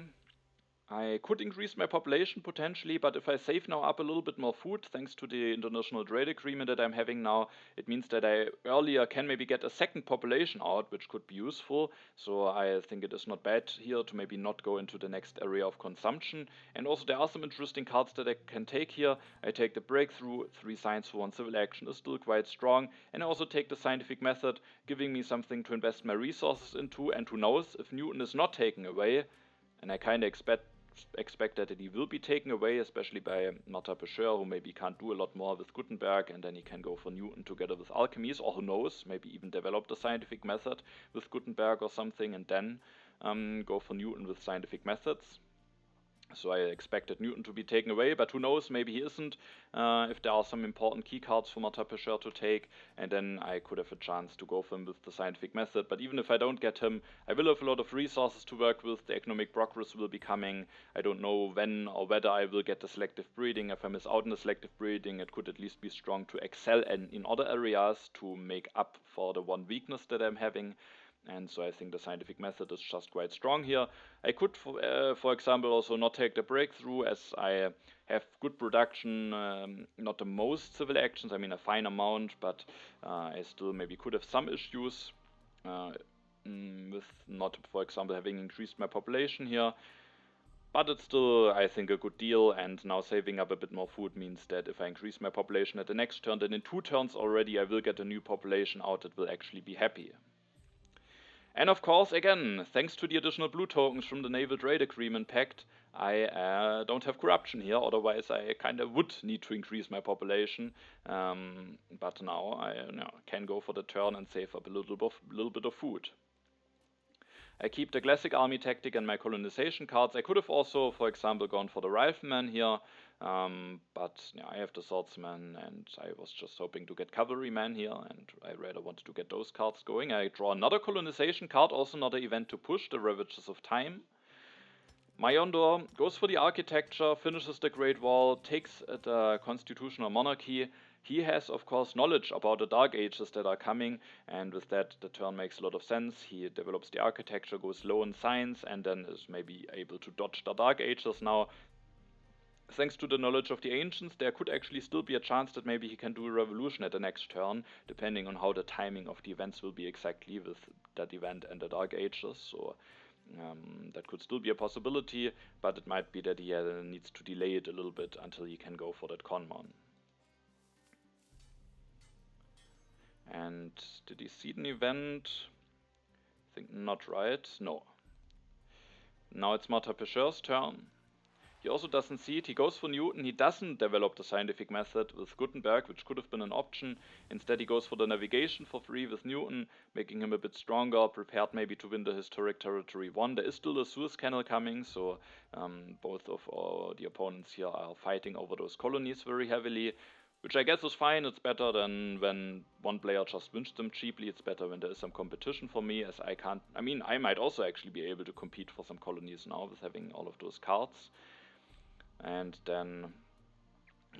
I could increase my population potentially, but if I save now up a little bit more food, thanks to the international trade agreement that I'm having now, it means that I earlier can maybe get a second population out, which could be useful. So I think it is not bad here to maybe not go into the next area of consumption. And also there are some interesting cards that I can take here. I take the breakthrough, 3 science for 1 civil action is still quite strong. And I also take the scientific method, giving me something to invest my resources into. And who knows, if Newton is not taken away, and I kind of expect that he will be taken away, especially by Martin Pêcheur, who maybe can't do a lot more with Gutenberg, and then he can go for Newton together with alchemies, or who knows, maybe even develop the scientific method with Gutenberg or something, and then go for Newton with scientific methods. So I expected Newton to be taken away, but who knows, maybe he isn't, if there are some important key cards for Martin Pêcheur to take, and then I could have a chance to go for him with the scientific method. But even if I don't get him, I will have a lot of resources to work with. The economic progress will be coming. I don't know when or whether I will get the selective breeding. If I miss out on the selective breeding, it could at least be strong to excel in other areas to make up for the one weakness that I'm having. And so I think the scientific method is just quite strong here. I could, for example, also not take the breakthrough, as I have good production, not the most civil actions, I mean a fine amount, but I still maybe could have some issues with not, for example, having increased my population here. But it's still, I think, a good deal, and now saving up a bit more food means that if I increase my population at the next turn, then in 2 turns already I will get a new population out that will actually be happy. And of course, again, thanks to the additional blue tokens from the Naval Trade Agreement Pact, I don't have corruption here, otherwise I kind of would need to increase my population. But now I can go for the turn and save up a little bit of food. I keep the classic army tactic and my colonization cards. I could have also, for example, gone for the rifleman here, but yeah, I have the swordsman, and I was just hoping to get cavalryman here, and I rather wanted to get those cards going. I draw another colonization card, also another event to push, the Ravages of Time. Majondor goes for the architecture, finishes the Great Wall, takes the constitutional monarchy. He has, of course, knowledge about the Dark Ages that are coming, and with that the turn makes a lot of sense. He develops the architecture, goes low in science, and then is maybe able to dodge the Dark Ages now. Thanks to the knowledge of the ancients, there could actually still be a chance that maybe he can do a revolution at the next turn, depending on how the timing of the events will be exactly with that event and the Dark Ages. So that could still be a possibility, but it might be that he needs to delay it a little bit until he can go for that Conmon. And did he seed an event? I think not, right? No. Now it's Martin Pêcheur's turn. He also doesn't seed, he goes for Newton, he doesn't develop the scientific method with Gutenberg, which could have been an option. Instead he goes for the navigation for free with Newton, making him a bit stronger, prepared maybe to win the Historic Territory 1. There is still a Suez Canal coming, so both of the opponents here are fighting over those colonies very heavily, which I guess is fine. It's better than when one player just wins them cheaply. It's better when there is some competition for me, as I can't, I mean, I might also actually be able to compete for some colonies now with having all of those cards. and then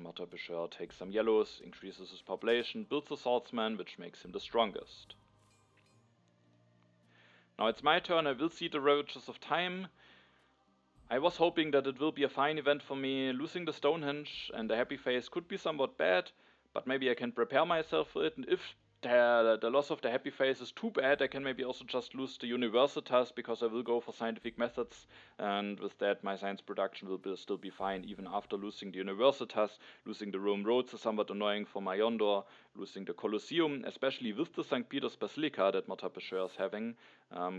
Mata Bashir takes some yellows, increases his population, builds a swordsman, which makes him the strongest. Now it's my turn. I will see the Ravages of Time. I was hoping that it will be a fine event for me. Losing the Stonehenge and the Happy Face could be somewhat bad, but maybe I can prepare myself for it, and if the loss of the Happy Face is too bad, I can maybe also just lose the Universitas, because I will go for scientific methods, and with that my science production will still be fine even after losing the Universitas. Losing the Rome roads is somewhat annoying for Majondor. Losing the Colosseum, especially with the St. Peter's Basilica that Mata Bashir is having,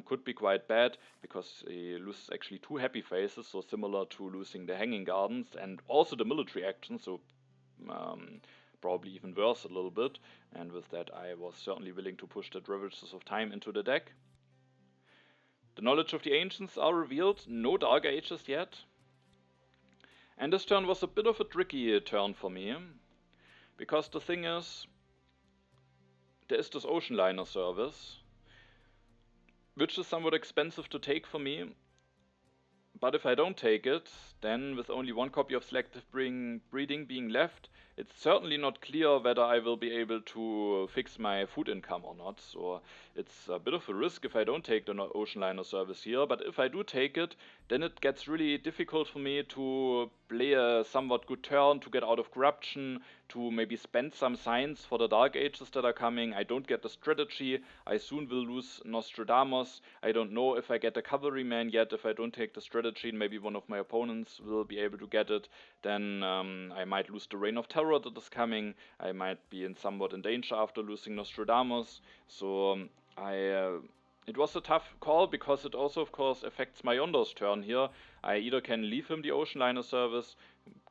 could be quite bad, because he loses actually 2 Happy Faces, so similar to losing the Hanging Gardens, and also the military action, so probably even worse a little bit, and with that I was certainly willing to push the Ravages of Time into the deck. The Knowledge of the Ancients are revealed, no Dark Ages yet, and this turn was a bit of a tricky turn for me, because the thing is, there is this Ocean Liner service, which is somewhat expensive to take for me, but if I don't take it, then with only 1 copy of Selective Breeding being left, it's certainly not clear whether I will be able to fix my food income or not, so it's a bit of a risk if I don't take the Ocean Liner service here, but if I do take it, then it gets really difficult for me to play a somewhat good turn, to get out of corruption, to maybe spend some science for the Dark Ages that are coming. I don't get the strategy, I soon will lose Nostradamus, I don't know if I get the Cavalryman yet. If I don't take the strategy, maybe one of my opponents will be able to get it, then I might lose the Reign of Terror that is coming, I might be somewhat in danger after losing Nostradamus, so it was a tough call, because it also of course affects Majondor's turn here. I either can leave him the Ocean Liner service,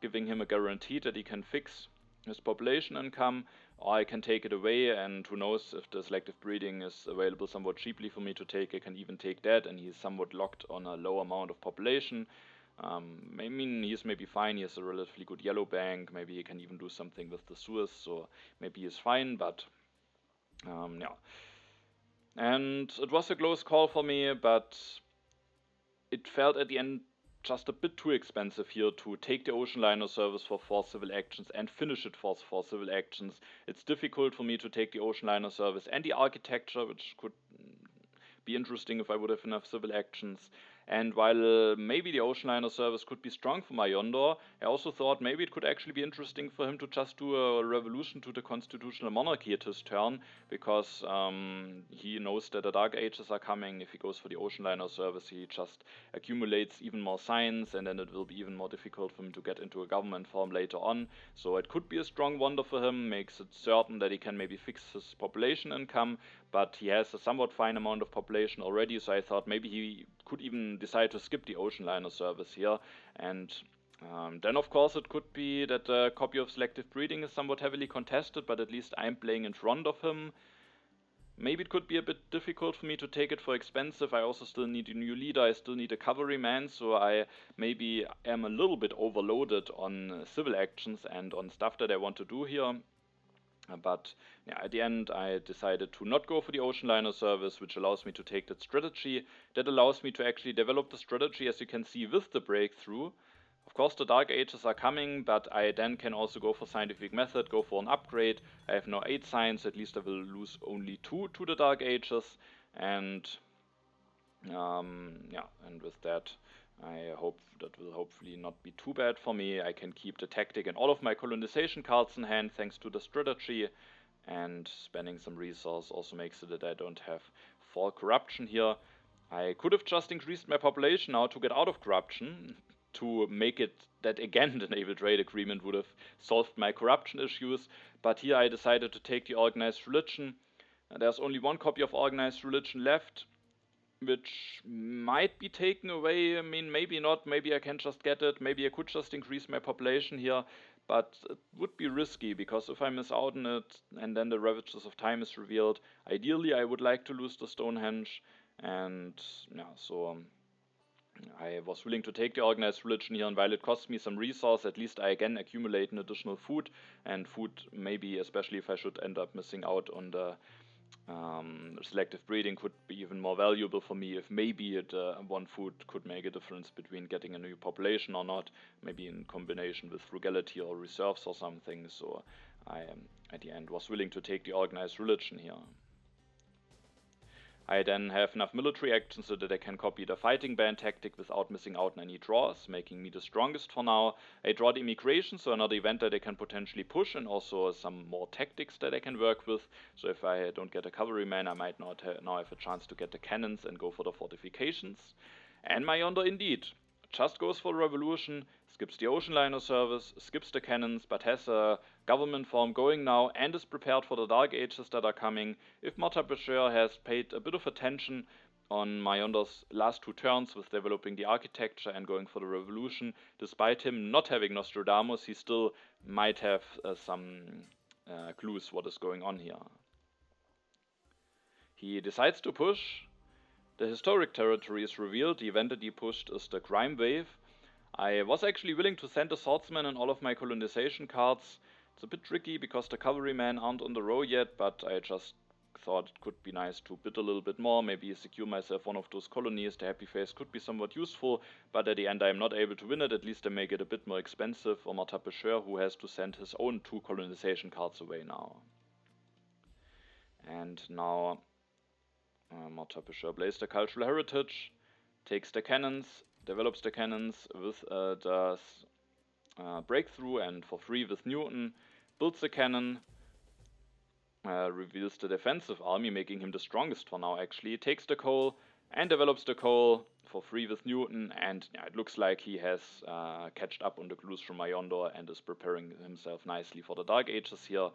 giving him a guarantee that he can fix his population income, or I can take it away, and who knows, if the Selective Breeding is available somewhat cheaply for me to take, I can even take that, and he's somewhat locked on a low amount of population. I mean, he's maybe fine, he has a relatively good yellow bank, maybe he can even do something with the Suez, so maybe he's fine, but yeah. And it was a close call for me, but it felt at the end just a bit too expensive here to take the Ocean Liner service for 4 civil actions and finish it for 4 civil actions. It's difficult for me to take the Ocean Liner service and the architecture, which could be interesting if I would have enough civil actions. And while maybe the Ocean Liner service could be strong for Majondor, I also thought maybe it could actually be interesting for him to just do a revolution to the constitutional monarchy at his turn, because he knows that the Dark Ages are coming. If he goes for the Ocean Liner service, he just accumulates even more science, and then it will be even more difficult for him to get into a government form later on. So it could be a strong wonder for him, makes it certain that he can maybe fix his population income, but he has a somewhat fine amount of population already, so I thought maybe he could even decide to skip the Ocean Liner service here, and then of course it could be that a copy of Selective Breeding is somewhat heavily contested, but at least I'm playing in front of him. Maybe it could be a bit difficult for me to take it for expensive. I also still need a new leader, I still need a cavalryman, so I maybe am a little bit overloaded on civil actions and on stuff that I want to do here. But yeah, at the end I decided to not go for the Ocean Liner service, which allows me to take that strategy. That allows me to actually develop the strategy, as you can see, with the breakthrough. Of course the Dark Ages are coming, but I then can also go for scientific method, go for an upgrade. I have now 8 science, at least I will lose only 2 to the Dark Ages, and yeah, and with that I hope that will hopefully not be too bad for me. I can keep the tactic and all of my colonization cards in hand thanks to the strategy, and spending some resource also makes it that I don't have 4 corruption here. I could have just increased my population now to get out of corruption, to make it that again the naval trade agreement would have solved my corruption issues, but here I decided to take the organized religion. There's only 1 copy of organized religion left, which might be taken away. I mean, maybe not, maybe I can just get it, maybe I could just increase my population here, but it would be risky, because if I miss out on it and then the Ravages of Time is revealed, ideally I would like to lose the Stonehenge, and yeah, so I was willing to take the organized religion here, and while it costs me some resource, at least I again accumulate an additional food, and food maybe, especially if I should end up missing out on the Selective breeding could be even more valuable for me if maybe one food could make a difference between getting a new population or not, maybe in combination with frugality or reserves or something. So I, at the end, was willing to take the organized religion here. I then have enough military action so that I can copy the fighting band tactic without missing out on any draws, making me the strongest for now. I draw the immigration, so another event that I can potentially push, and also some more tactics that I can work with. So if I don't get a cavalryman, I might not now have a chance to get the cannons and go for the fortifications. And Majondor indeed just goes for revolution, skips the ocean liner service, skips the cannons, but has a government form going now and is prepared for the dark ages that are coming. If Marta Bashir has paid a bit of attention on Majondor's last 2 turns with developing the architecture and going for the revolution, despite him not having Nostradamus, he still might have some clues what is going on here. He decides to push. The historic territory is revealed. The event that he pushed is the crime wave. I was actually willing to send a swordsman and all of my colonization cards. It's a bit tricky because the cavalrymen aren't on the row yet, but I just thought it could be nice to bid a little bit more, maybe secure myself one of those colonies. The happy face could be somewhat useful, but at the end I'm not able to win it. At least I make it a bit more expensive for Marta Pêcheur, who has to send his own 2 colonization cards away now. And now Marta Pêcheur plays the cultural heritage, takes the cannons, develops the cannons with the breakthrough and for free with Newton, builds the cannon, reveals the defensive army, making him the strongest for now actually, takes the coal and develops the coal for free with Newton, and yeah, it looks like he has catched up on the clues from Majondor and is preparing himself nicely for the Dark Ages here,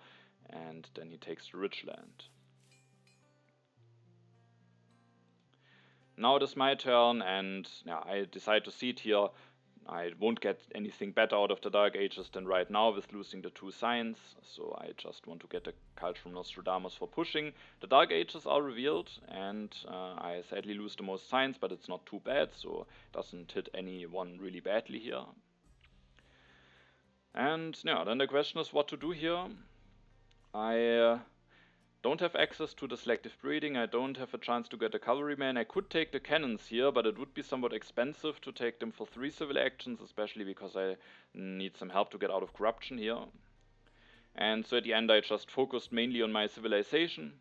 and then he takes the Ridgeland. Now it is my turn, and yeah, I decide to seed here. I won't get anything better out of the Dark Ages than right now with losing the 2 signs, so I just want to get a cult from Nostradamus for pushing. The Dark Ages are revealed, and I sadly lose the most signs, but it's not too bad, so it doesn't hit anyone really badly here. And yeah, then the question is what to do here. I don't have access to the selective breeding, I don't have a chance to get a cavalryman. I could take the cannons here, but it would be somewhat expensive to take them for 3 civil actions, especially because I need some help to get out of corruption here. And so at the end I just focused mainly on my civilization.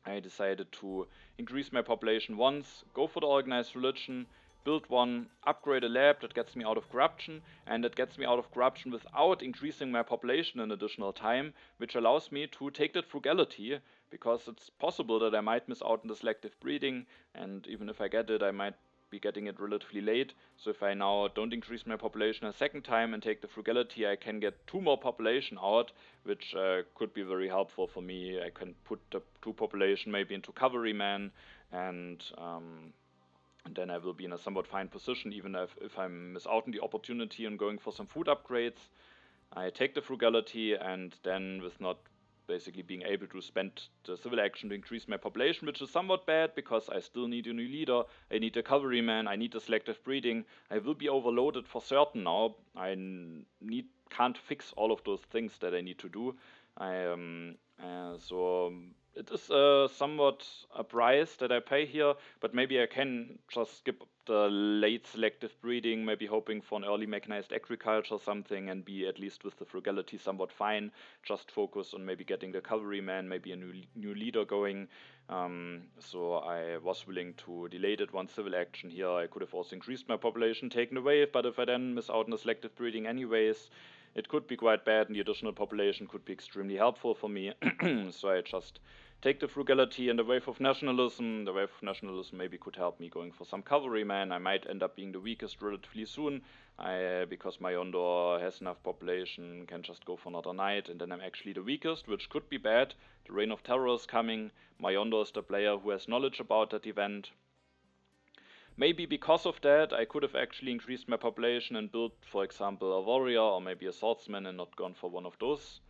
I decided to increase my population once, go for the organized religion, build one, upgrade a lab that gets me out of corruption, and that gets me out of corruption without increasing my population in additional time, which allows me to take that frugality, because it's possible that I might miss out on the selective breeding, and even if I get it, I might be getting it relatively late. So if I now don't increase my population a second time and take the frugality, I can get 2 more population out, which could be very helpful for me. I can put the 2 population maybe into cavalryman, and then I will be in a somewhat fine position, even if I miss out on the opportunity and going for some food upgrades. I take the frugality, and then with not basically being able to spend the civil action to increase my population, which is somewhat bad because I still need a new leader, I need a cavalryman, I need the selective breeding. I will be overloaded for certain now. I can't fix all of those things that I need to do. So it is somewhat a price that I pay here, but maybe I can just skip the late selective breeding, maybe hoping for an early mechanized agriculture or something, and be at least with the frugality somewhat fine. Just focus on maybe getting the cavalryman, maybe a new leader going. So I was willing to delay that 1 civil action here. I could have also increased my population, taken away, but if I then miss out on the selective breeding anyways, it could be quite bad, and the additional population could be extremely helpful for me. So I just take the frugality and the wave of nationalism. The wave of nationalism maybe could help me going for some cavalryman. I might end up being the weakest relatively soon, because Majondor has enough population, can just go for another knight, and then I'm actually the weakest, which could be bad. The Reign of Terror is coming. Majondor is the player who has knowledge about that event. Maybe because of that, I could have actually increased my population and built, for example, a warrior or maybe a swordsman and not gone for one of those.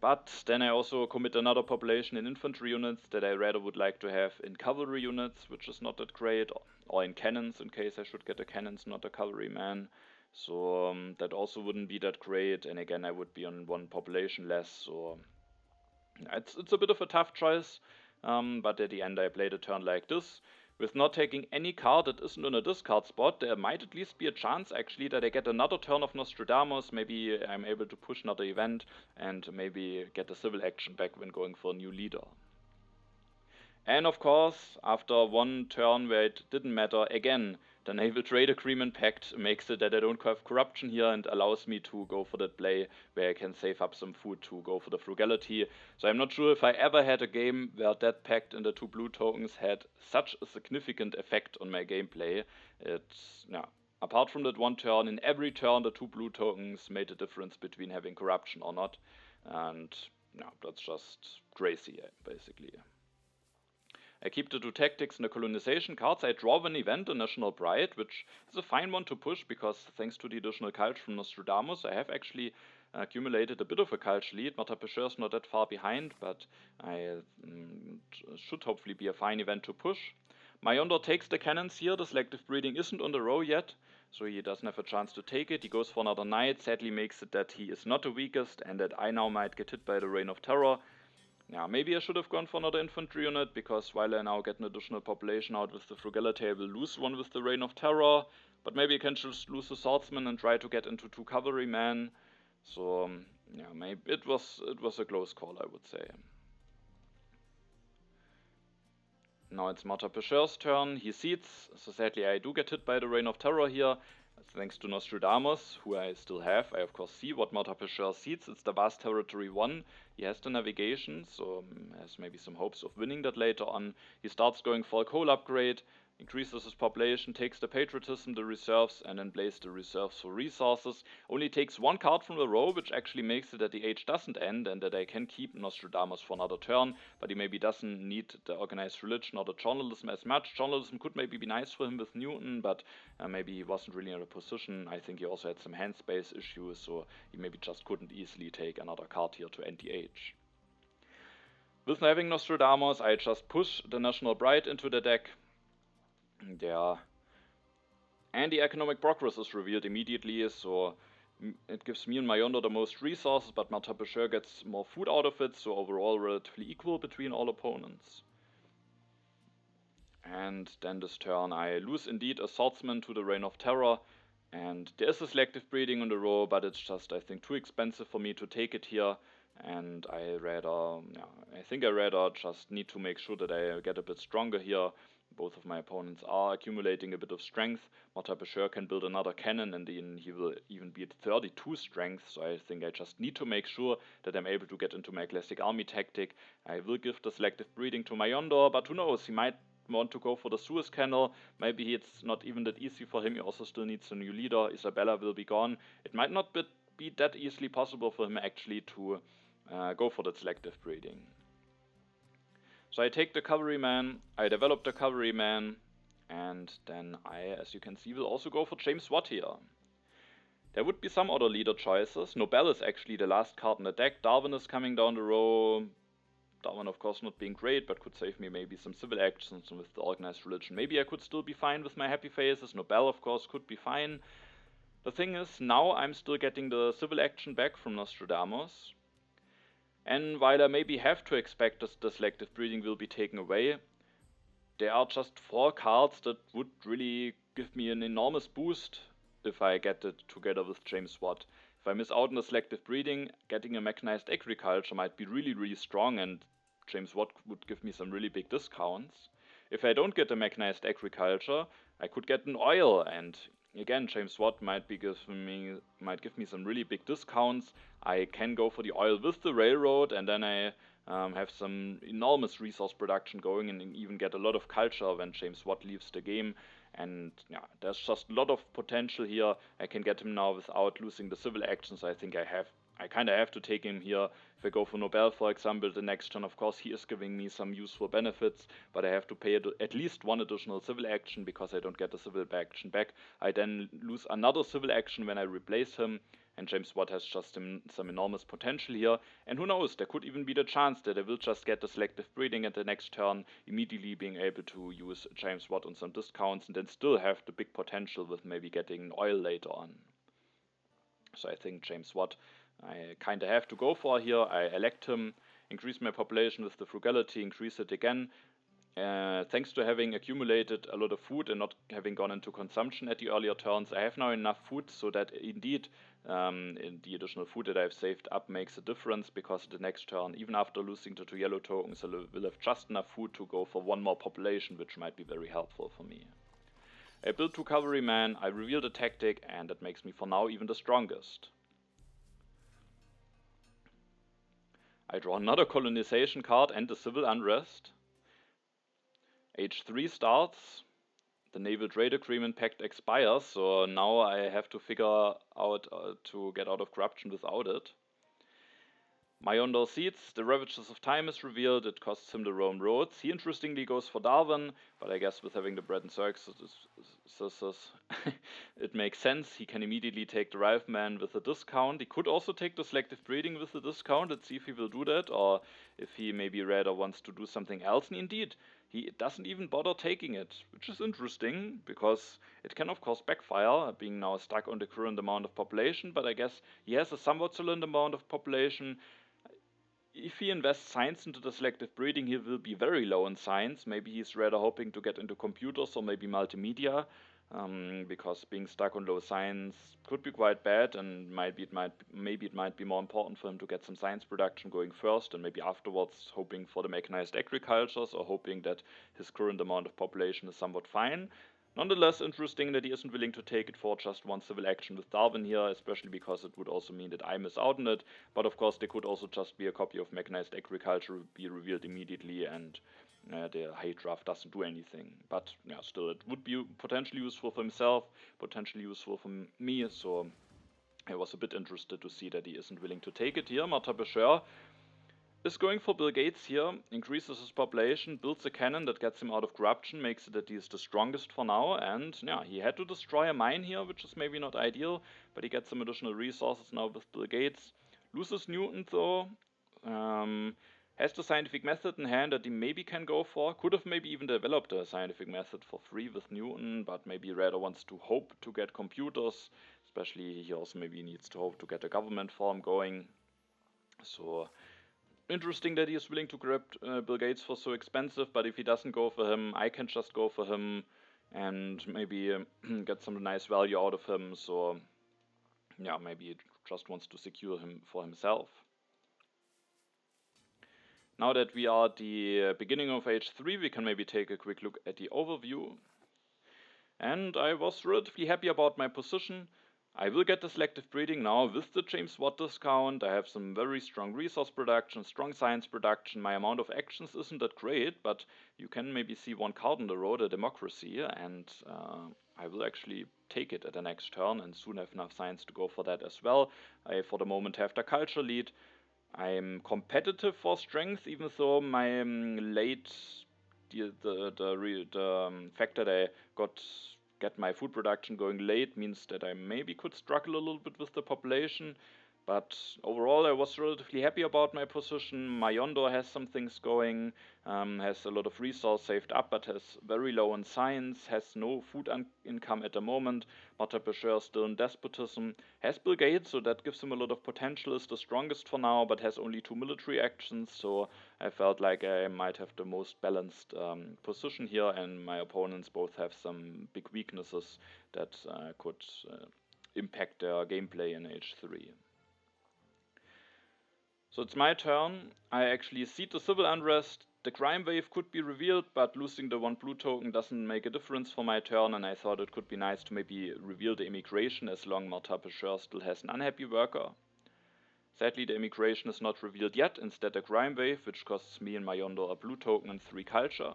But then I also commit another population in infantry units that I rather would like to have in cavalry units, which is not that great, or in cannons in case I should get a cannons, not a cavalryman. So that also wouldn't be that great, and again I would be on 1 population less, so It's a bit of a tough choice, but at the end I played a turn like this. With not taking any card that isn't in a discard spot, there might at least be a chance actually that I get another turn of Nostradamus. Maybe I'm able to push another event and maybe get a civil action back when going for a new leader. And of course, after one turn where it didn't matter, again, the Naval Trade Agreement Pact makes it that I don't have corruption here and allows me to go for that play where I can save up some food to go for the frugality. So I'm not sure if I ever had a game where that pact and the 2 blue tokens had such a significant effect on my gameplay. It's, yeah, apart from that one turn, in every turn the 2 blue tokens made a difference between having corruption or not. And yeah, that's just crazy, basically. I keep the 2 tactics and the colonization cards. I draw an event, a National Pride, which is a fine one to push because thanks to the additional culture from Nostradamus, I have actually accumulated a bit of a culture lead. Mata Peshur is not that far behind, but I should hopefully be a fine event to push. Majondor takes the cannons here. The selective breeding isn't on the row yet, so he doesn't have a chance to take it. He goes for another knight, sadly makes it that he is not the weakest and that I now might get hit by the Reign of Terror. Yeah, maybe I should have gone for another infantry unit, because while I now get an additional population out with the frugality, I will lose one with the Reign of Terror. But maybe I can just lose the swordsman and try to get into 2 cavalrymen. So yeah, maybe it was a close call, I would say. Now it's Mata Peshur's turn. He cedes, so sadly I do get hit by the Reign of Terror here. Thanks to Nostradamus, who I still have. I of course see what Mata Peshur cedes. It's the vast territory 1. He has the navigation, so has maybe some hopes of winning that later on. He starts going for a coal upgrade, increases his population, takes the patriotism, the reserves, and then plays the reserves for resources. Only takes 1 card from the row, which actually makes it that the age doesn't end and that I can keep Nostradamus for another turn, but he maybe doesn't need the organized religion or the journalism as much. Journalism could maybe be nice for him with Newton, but maybe he wasn't really in a position. I think he also had some hand space issues, so he maybe just couldn't easily take another card here to end the age. With having Nostradamus, I just push the National Pride into the deck. Yeah. And the economic progress is revealed immediately, so it gives me and Majondor the most resources, but Mata Peshur gets more food out of it, so overall relatively equal between all opponents. And then this turn I lose indeed a swordsman to the Reign of Terror, and there is a selective breeding on the row, but it's just, I think, too expensive for me to take it here, and I think I rather just need to make sure that I get a bit stronger here. Both of my opponents are accumulating a bit of strength. Mata Peshur can build another cannon and then he will even be at 32 strength, so I think I just need to make sure that I'm able to get into my classic army tactic. I will give the selective breeding to Majondor, but who knows, he might want to go for the Suez Canal. Maybe it's not even that easy for him. He also still needs a new leader. Isabella will be gone. It might not be that easily possible for him actually to go for that selective breeding. So I take the cavalryman, I develop the cavalryman, and then I, as you can see, will also go for James Watt here. There would be some other leader choices. Nobel is actually the last card in the deck. Darwin is coming down the row. Darwin, of course, not being great, but could save me maybe some civil actions with the organized religion. Maybe I could still be fine with my happy faces. Nobel, of course, could be fine. The thing is, now I'm still getting the civil action back from Nostradamus. And while I maybe have to expect that the selective breeding will be taken away, there are just 4 cards that would really give me an enormous boost if I get it together with James Watt. If I miss out on the selective breeding, getting a mechanized agriculture might be really, really strong, and James Watt would give me some really big discounts. If I don't get a mechanized agriculture, I could get an oil, and again, James Watt might give me some really big discounts. I can go for the oil with the railroad, and then I have some enormous resource production going and even get a lot of culture when James Watt leaves the game. And yeah, there's just a lot of potential here. I can get him now without losing the civil actions. I think I kind of have to take him here. If I go for Nobel, for example, the next turn, of course, he is giving me some useful benefits, but I have to pay at least 1 additional civil action because I don't get the civil action back. I then lose another civil action when I replace him, and James Watt has just some enormous potential here. And who knows, there could even be the chance that I will just get the selective breeding at the next turn, immediately being able to use James Watt on some discounts, and then still have the big potential with maybe getting oil later on. So I think James Watt I kind of have to go for here. I elect him. increase my population with the frugality, increase it again. Thanks to having accumulated a lot of food and not having gone into consumption at the earlier turns, I have now enough food so that indeed in the additional food that I've saved up makes a difference, because the next turn, even after losing the 2 yellow tokens, I will have just enough food to go for 1 more population, which might be very helpful for me. I build 2 cavalrymen, I reveal the tactic, and that makes me for now even the strongest. I draw another colonization card and the civil unrest. H3 starts, the Naval Trade Agreement Pact expires, so now I have to figure out to get out of corruption without it. Majondor seeds, the Ravages of Time is revealed, it costs him the Rome roads. He interestingly goes for Darwin, but I guess with having the bread and circuses, it makes sense. He can immediately take the Rifleman with a discount. He could also take the selective breeding with a discount. Let's see if he will do that, or if he maybe rather wants to do something else. And indeed, he doesn't even bother taking it, which is interesting, because it can of course backfire, being now stuck on the current amount of population, but I guess he has a somewhat solid amount of population. If he invests science into the selective breeding, he will be very low in science. Maybe he's rather hoping to get into computers or maybe multimedia, because being stuck on low science could be quite bad, and maybe it might be more important for him to get some science production going first, and maybe afterwards hoping for the mechanized agricultures, or hoping that his current amount of population is somewhat fine. Nonetheless, interesting that he isn't willing to take it for just 1 civil action with Darwin here, especially because it would also mean that I miss out on it. But of course, there could also just be a copy of Mechanized Agriculture be revealed immediately, and the high draft doesn't do anything. But yeah, still, it would be potentially useful for himself, potentially useful for me, so I was a bit interested to see that he isn't willing to take it here. Martin Becher is going for Bill Gates here, increases his population, builds a cannon that gets him out of corruption, makes it that he is the strongest for now, and yeah, he had to destroy a mine here, which is maybe not ideal, but he gets some additional resources now with Bill Gates. Loses Newton though, has the scientific method in hand that he maybe can go for, could have maybe even developed a scientific method for free with Newton, but maybe rather wants to hope to get computers, especially he also maybe needs to hope to get a government farm going. So interesting that he is willing to grab Bill Gates for so expensive, but if he doesn't go for him, I can just go for him and maybe get some nice value out of him. So yeah, maybe he just wants to secure him for himself. Now that we are at the beginning of H3, we can maybe take a quick look at the overview. And I was relatively happy about my position. I will get the selective breeding now with the James Watt discount. I have some very strong resource production, strong science production. My amount of actions isn't that great, but you can maybe see 1 card on the road, a democracy, and I will actually take it at the next turn and soon have enough science to go for that as well. I for the moment have the culture lead. I'm competitive for strength, even though my the fact that I get my food production going late means that I maybe could struggle a little bit with the population, but overall I was relatively happy about my position. Majondor has some things going, has a lot of resource saved up, but has very low in science, has no food income at the moment. Martin Becher is still in despotism, has Bill Gates, so that gives him a lot of potential, is the strongest for now, but has only 2 military actions, so I felt like I might have the most balanced position here, and my opponents both have some big weaknesses that could impact their gameplay in H3. So it's my turn. I actually seed the civil unrest. The crime wave could be revealed, but losing the 1 blue token doesn't make a difference for my turn, and I thought it could be nice to maybe reveal the immigration as long Martin Becher still has an unhappy worker. Sadly, the immigration is not revealed yet, instead a crime wave, which costs me and Majondor a blue token and 3 culture.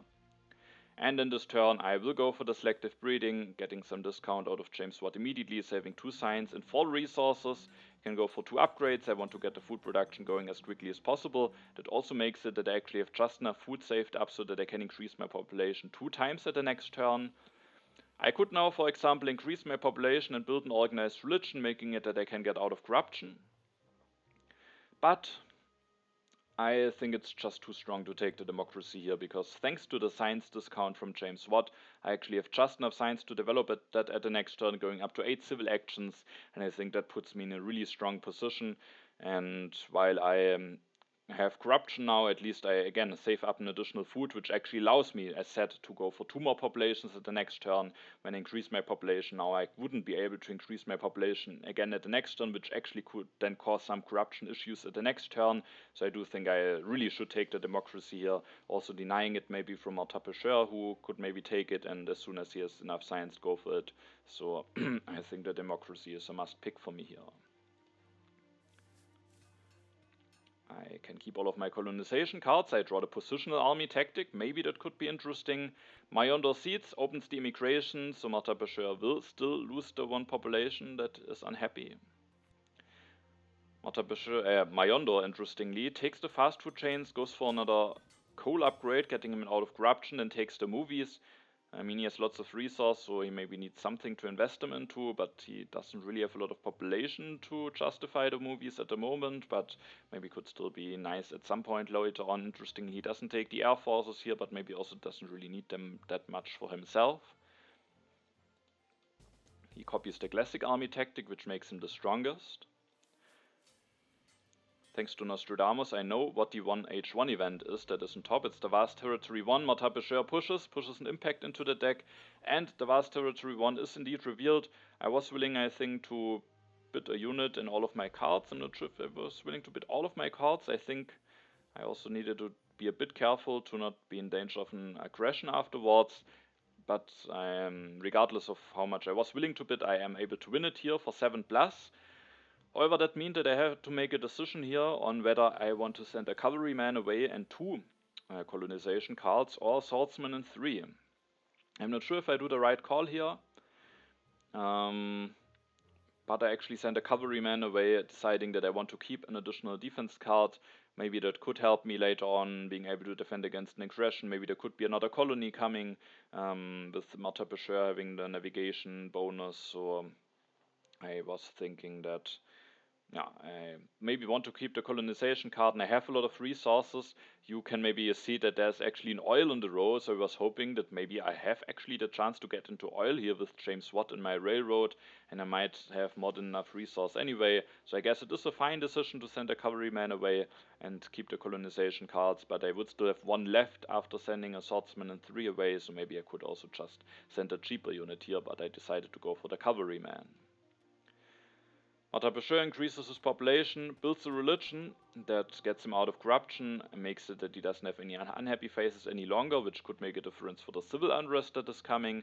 And in this turn I will go for the selective breeding, getting some discount out of James Watt immediately, saving 2 science and 4 resources. Can go for 2 upgrades. I want to get the food production going as quickly as possible. That also makes it that I actually have just enough food saved up so that I can increase my population 2 times at the next turn. I could now, for example, increase my population and build an organized religion, making it that I can get out of corruption. But I think it's just too strong to take the democracy here, because thanks to the science discount from James Watt, I actually have just enough science to develop that at the next turn, going up to 8 civil actions, and I think that puts me in a really strong position. And while I have corruption now, at least I again save up an additional food, which actually allows me, as said, to go for 2 more populations at the next turn. When I increase my population now, I wouldn't be able to increase my population again at the next turn, which actually could then cause some corruption issues at the next turn. So I do think I really should take the democracy here, also denying it maybe from Martin, who could maybe take it, and as soon as he has enough science, go for it. So I think the democracy is a must pick for me here. I can keep all of my colonization cards. I draw the positional army tactic. Maybe that could be interesting. Majondor seats opens the immigration, so Martin will still lose the 1 population that is unhappy. Majondor, interestingly, takes the fast food chains, goes for another coal upgrade, getting him out of corruption, and takes the movies. I mean, he has lots of resources, so he maybe needs something to invest them into, but he doesn't really have a lot of population to justify the movies at the moment, but maybe could still be nice at some point later on. Interestingly, he doesn't take the air forces here, but maybe also doesn't really need them that much for himself. He copies the classic army tactic, which makes him the strongest. Thanks to Nostradamus, I know what the 1H1 event is that is on top. It's the Vast Territory 1. Martin pushes an impact into the deck, and the Vast Territory 1 is indeed revealed. I was willing, I think, to bid a unit in all of my cards. I'm not sure if I was willing to bid all of my cards. I think I also needed to be a bit careful to not be in danger of an aggression afterwards. But regardless of how much I was willing to bid, I am able to win it here for 7+. However, that means that I have to make a decision here on whether I want to send a cavalryman away and 2 colonization cards, or swordsman and 3. I'm not sure if I do the right call here, but I actually send a cavalryman away, deciding that I want to keep an additional defense card. Maybe that could help me later on being able to defend against an aggression. Maybe there could be another colony coming, with Martin having the navigation bonus. So I was thinking that I maybe want to keep the colonization card, and I have a lot of resources. You can maybe see that there's actually an oil in the row, so I was hoping that maybe I have actually the chance to get into oil here with James Watt in my railroad, and I might have more than enough resource anyway. So I guess it is a fine decision to send a cavalryman away and keep the colonization cards, but I would still have 1 left after sending a swordsman and 3 away, so maybe I could also just send a cheaper unit here, but I decided to go for the cavalryman. Martin increases his population, builds a religion that gets him out of corruption, and makes it that he doesn't have any unhappy faces any longer, which could make a difference for the civil unrest that is coming.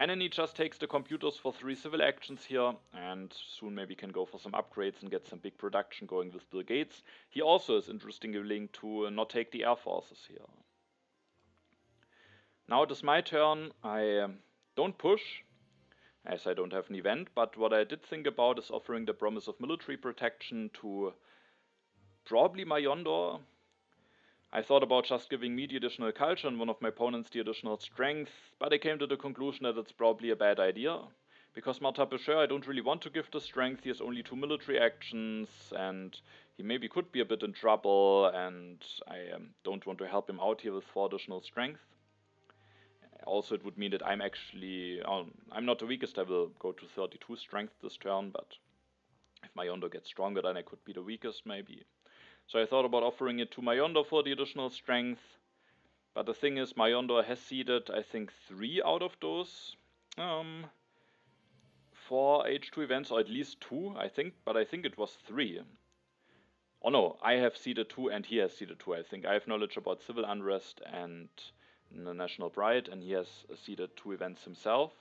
And then he just takes the computers for 3 civil actions here, and soon maybe can go for some upgrades and get some big production going with Bill Gates. He also is interestingly willing to not take the air forces here. Now it is my turn. I don't push, as I don't have an event, but what I did think about is offering the promise of military protection to probably Majondor. I thought about just giving me the additional culture and one of my opponents the additional strength, but I came to the conclusion that it's probably a bad idea. Because Martin I don't really want to give the strength. He has only 2 military actions, and he maybe could be a bit in trouble, and I don't want to help him out here with 4 additional strength. Also, it would mean that I'm actually, I'm not the weakest. I will go to 32 strength this turn, but if Majondor gets stronger, then I could be the weakest maybe. So I thought about offering it to Majondor for the additional strength, but the thing is, Majondor has seeded, I think, 3 out of those 4 H2 events, or at least 2, I think, but I think it was 3. Oh no, I have seeded 2 and he has seeded 2, I think. I have knowledge about civil unrest and the National Pride, and he has seeded 2 events himself.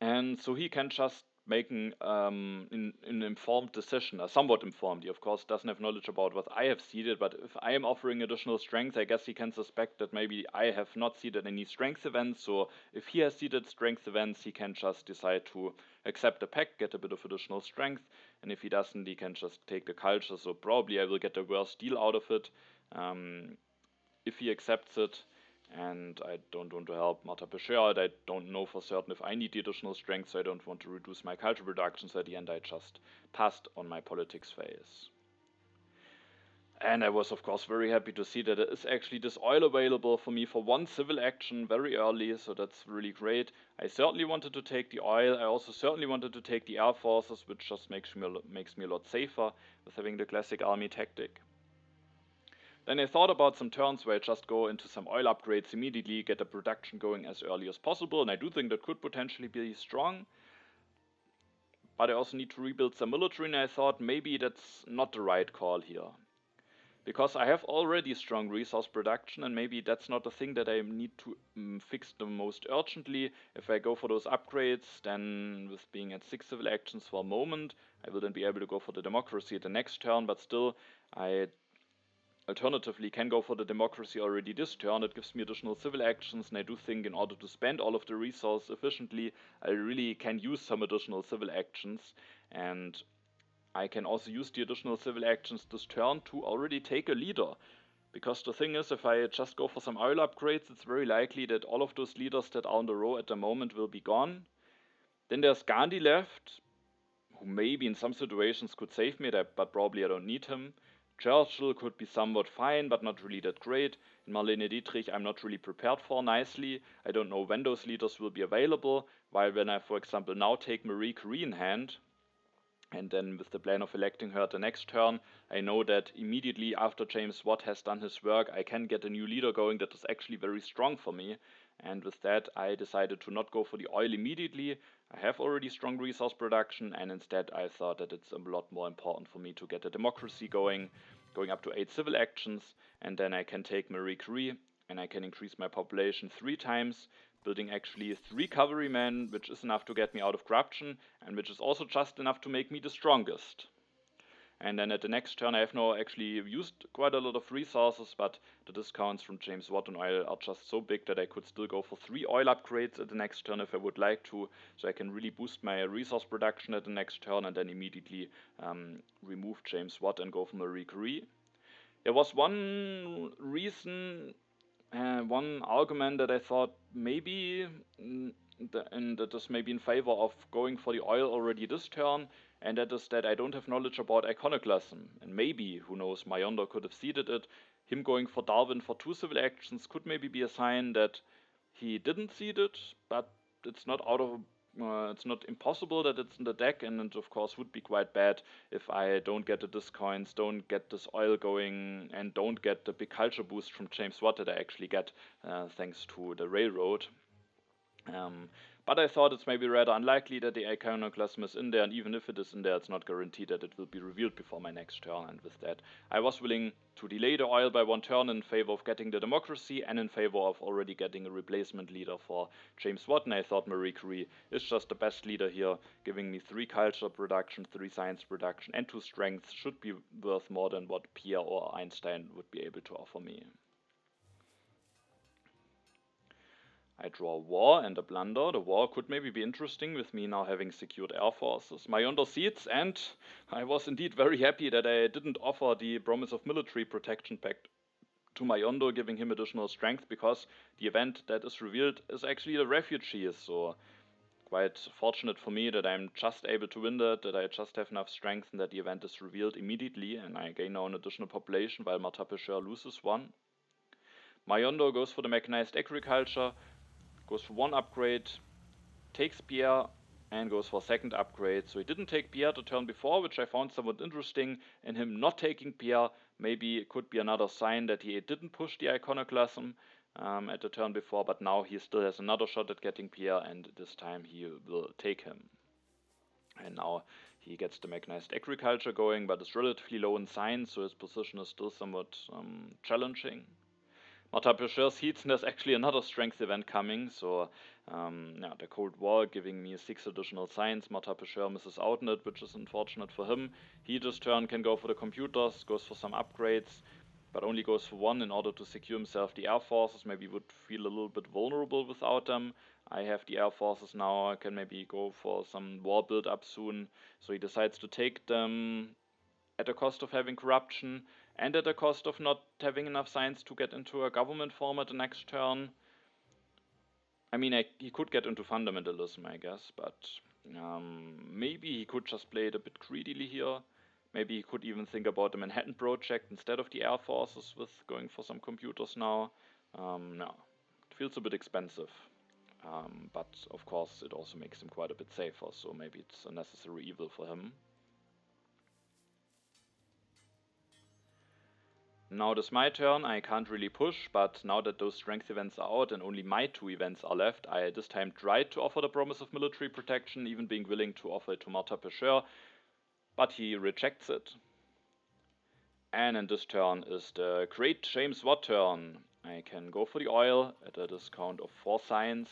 And so he can just make an informed decision, a somewhat informed. He, of course, doesn't have knowledge about what I have seeded, but if I am offering additional strength, I guess he can suspect that maybe I have not seeded any strength events. So if he has seeded strength events, he can just decide to accept the pack, get a bit of additional strength, and if he doesn't, he can just take the culture. So probably I will get the worst deal out of it. If he accepts it, and I don't want to help Martin I don't know for certain if I need the additional strength, so I don't want to reduce my culture production, so at the end I just passed on my politics phase. And I was, of course, very happy to see that there is actually this oil available for me for one civil action very early, so that's really great. I certainly wanted to take the oil. I also certainly wanted to take the air forces, which just makes me a lot safer with having the classic army tactic. Then I thought about some turns where I just go into some oil upgrades immediately, get the production going as early as possible, and I do think that could potentially be strong. But I also need to rebuild some military, and I thought maybe that's not the right call here. Because I have already strong resource production, and maybe that's not the thing that I need to fix the most urgently. If I go for those upgrades, then with being at 6 civil actions for a moment, I will then be able to go for the democracy at the next turn, but still, I alternatively can go for the democracy already this turn. It gives me additional civil actions, and I do think in order to spend all of the resource efficiently, I really can use some additional civil actions, and I can also use the additional civil actions this turn to already take a leader. Because the thing is, if I just go for some oil upgrades, it's very likely that all of those leaders that are on the row at the moment will be gone. Then there's Gandhi left, who maybe in some situations could save me, but probably I don't need him. Churchill could be somewhat fine, but not really that great. And Marlene Dietrich I'm not really prepared for nicely. I don't know when those leaders will be available, while when I, for example, now take Marie Curie in hand, and then with the plan of electing her at the next turn, I know that immediately after James Watt has done his work, I can get a new leader going that is actually very strong for me. And with that, I decided to not go for the oil immediately. I have already strong resource production, and instead I thought that it's a lot more important for me to get a democracy going up to 8 civil actions, and then I can take Marie Curie, and I can increase my population 3 times, building actually 3 cavalrymen, which is enough to get me out of corruption, and which is also just enough to make me the strongest. And then at the next turn I have now actually used quite a lot of resources, but the discounts from James Watt on oil are just so big that I could still go for 3 oil upgrades at the next turn if I would like to, so I can really boost my resource production at the next turn and then immediately remove James Watt and go for Marie Curie. There was one reason, one argument that I thought maybe that is maybe in favor of going for the oil already this turn, and that is that I don't have knowledge about iconoclasm, and maybe, who knows, Majondor could have seeded it. Him going for Darwin for 2 civil actions could maybe be a sign that he didn't seed it, but it's not out of it's not impossible that it's in the deck, and it of course would be quite bad if I don't get the discoins, don't get this oil going, and don't get the big culture boost from James Watt that I actually get thanks to the railroad. But I thought it's maybe rather unlikely that the iconoclasm is in there, and even if it is in there, it's not guaranteed that it will be revealed before my next turn, and with that, I was willing to delay the oil by 1 turn in favor of getting the democracy and in favor of already getting a replacement leader for James Watt, and I thought Marie Curie is just the best leader here, giving me 3 culture production, 3 science production, and 2 strengths should be worth more than what Pierre or Einstein would be able to offer me. I draw a war and a blunder. The war could maybe be interesting with me now having secured air forces. Majondor seats, and I was indeed very happy that I didn't offer the promise of military protection pact to Majondor, giving him additional strength, because the event that is revealed is actually the refugees, so quite fortunate for me that I'm just able to win that I just have enough strength and that the event is revealed immediately, and I gain now an additional population while Martin Pêcheur loses 1. Majondor goes for the mechanized agriculture, goes for 1 upgrade, takes Pierre, and goes for a 2nd upgrade. So he didn't take Pierre the turn before, which I found somewhat interesting, and him not taking Pierre maybe it could be another sign that he didn't push the iconoclasm at the turn before, but now he still has another shot at getting Pierre, and this time he will take him. And now he gets the mechanized agriculture going, but is relatively low in science, so his position is still somewhat challenging. Martin Pêcheur seeds, and there's actually another strength event coming, so yeah, the Cold War giving me 6 additional science. Martin Pêcheur misses out on it, which is unfortunate for him. He this turn can go for the computers, goes for some upgrades, but only goes for 1 in order to secure himself the air forces. Maybe would feel a little bit vulnerable without them. I have the air forces now, I can maybe go for some war build up soon, so he decides to take them at the cost of having corruption, and at the cost of not having enough science to get into a government form at the next turn. I mean, he could get into fundamentalism, I guess, but maybe he could just play it a bit greedily here. Maybe he could even think about the Manhattan Project instead of the Air Forces with going for some computers now. No, it feels a bit expensive. But of course it also makes him quite a bit safer, so maybe it's a necessary evil for him. Now it is my turn. I can't really push, but now that those strength events are out and only my 2 events are left, I this time tried to offer the promise of military protection, even being willing to offer it to Martha Pêcheur, but he rejects it. And in this turn is the great James Watt turn. I can go for the oil at a discount of 4 science,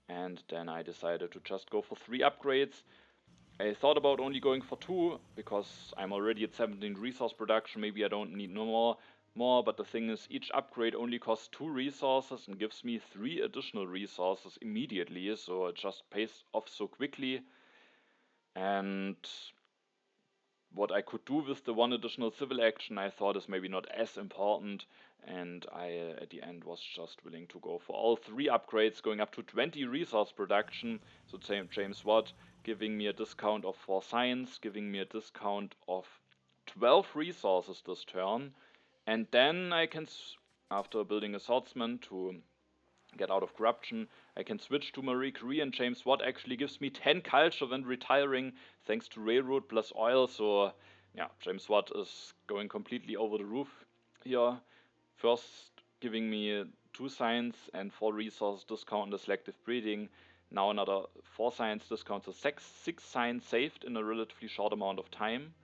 and then I decided to just go for 3 upgrades. I thought about only going for 2, because I'm already at 17 resource production, maybe I don't need no more, but the thing is, each upgrade only costs 2 resources and gives me 3 additional resources immediately, so it just pays off so quickly. And what I could do with the 1 additional civil action I thought is maybe not as important, and I at the end was just willing to go for all 3 upgrades, going up to 20 resource production. So James Watt giving me a discount of 4 science, giving me a discount of 12 resources this turn, and then I can, after building a swordsman to get out of corruption, I can switch to Marie Curie, and James Watt actually gives me 10 culture when retiring, thanks to railroad plus oil. So yeah, James Watt is going completely over the roof here. First giving me 2 science and 4 resource discount on the selective breeding. Now another 4 science discount, so 6 science saved in a relatively short amount of time.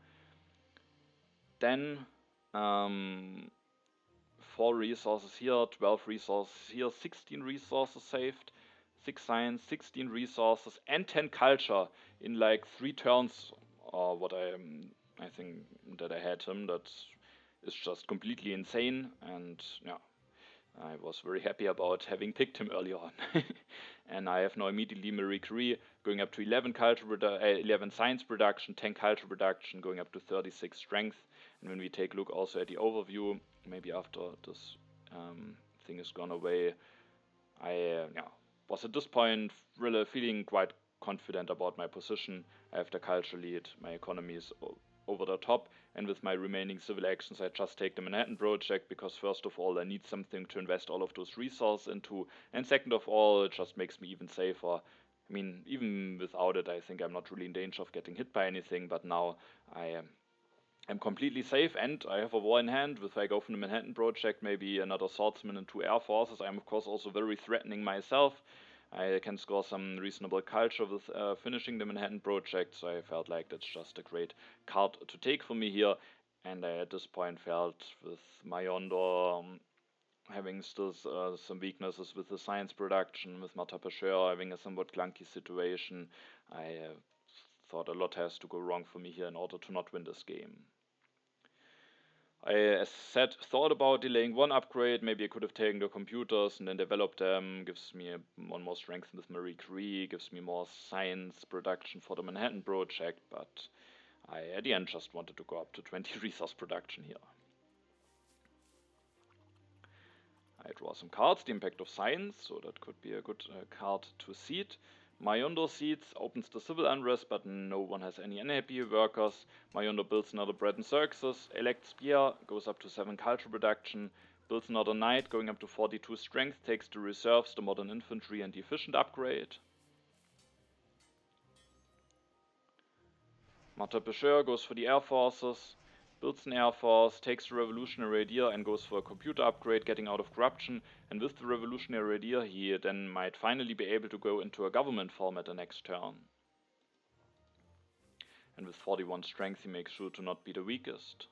Then 4 resources here, 12 resources here, 16 resources saved, 6 science, 16 resources, and 10 culture in like 3 turns, or what I think that I had him. That is just completely insane, and yeah, I was very happy about having picked him early on. And I have now immediately Marie Curie going up to 11 11 science production, 10 culture production, going up to 36 strength. And when we take a look also at the overview, maybe after this thing is gone away, I was at this point really feeling quite confident about my position. I have the culture lead, my economy is over the top, and with my remaining civil actions I just take the Manhattan Project, because first of all I need something to invest all of those resources into, and second of all it just makes me even safer. I mean, even without it I think I'm not really in danger of getting hit by anything, but now I'm completely safe, and I have a war in hand. If I go from the Manhattan Project, maybe another swordsman and 2 air forces, I'm of course also very threatening myself. I can score some reasonable culture with finishing the Manhattan Project, so I felt like that's just a great card to take for me here. And I at this point felt with Majondor having still some weaknesses with the science production, with Martha Pêcheur having a somewhat clunky situation, I thought a lot has to go wrong for me here in order to not win this game. I, as said, thought about delaying 1 upgrade. Maybe I could have taken the computers and then developed them. Gives me 1 more strength with Marie Curie, gives me more science production for the Manhattan Project, but I at the end just wanted to go up to 20 resource production here. I draw some cards, the impact of science, so that could be a good card to seed. Majondor seeds opens the civil unrest, but no one has any unhappy workers. Majondor builds another bread and circuses, elects Pierre, goes up to 7 culture production, builds another knight, going up to 42 strength, takes the reserves, the modern infantry, and the efficient upgrade. Martha Pêcheur goes for the air forces, builds an air force, takes the revolutionary idea and goes for a computer upgrade, getting out of corruption, and with the revolutionary idea he then might finally be able to go into a government form at the next turn. And with 41 strength he makes sure to not be the weakest.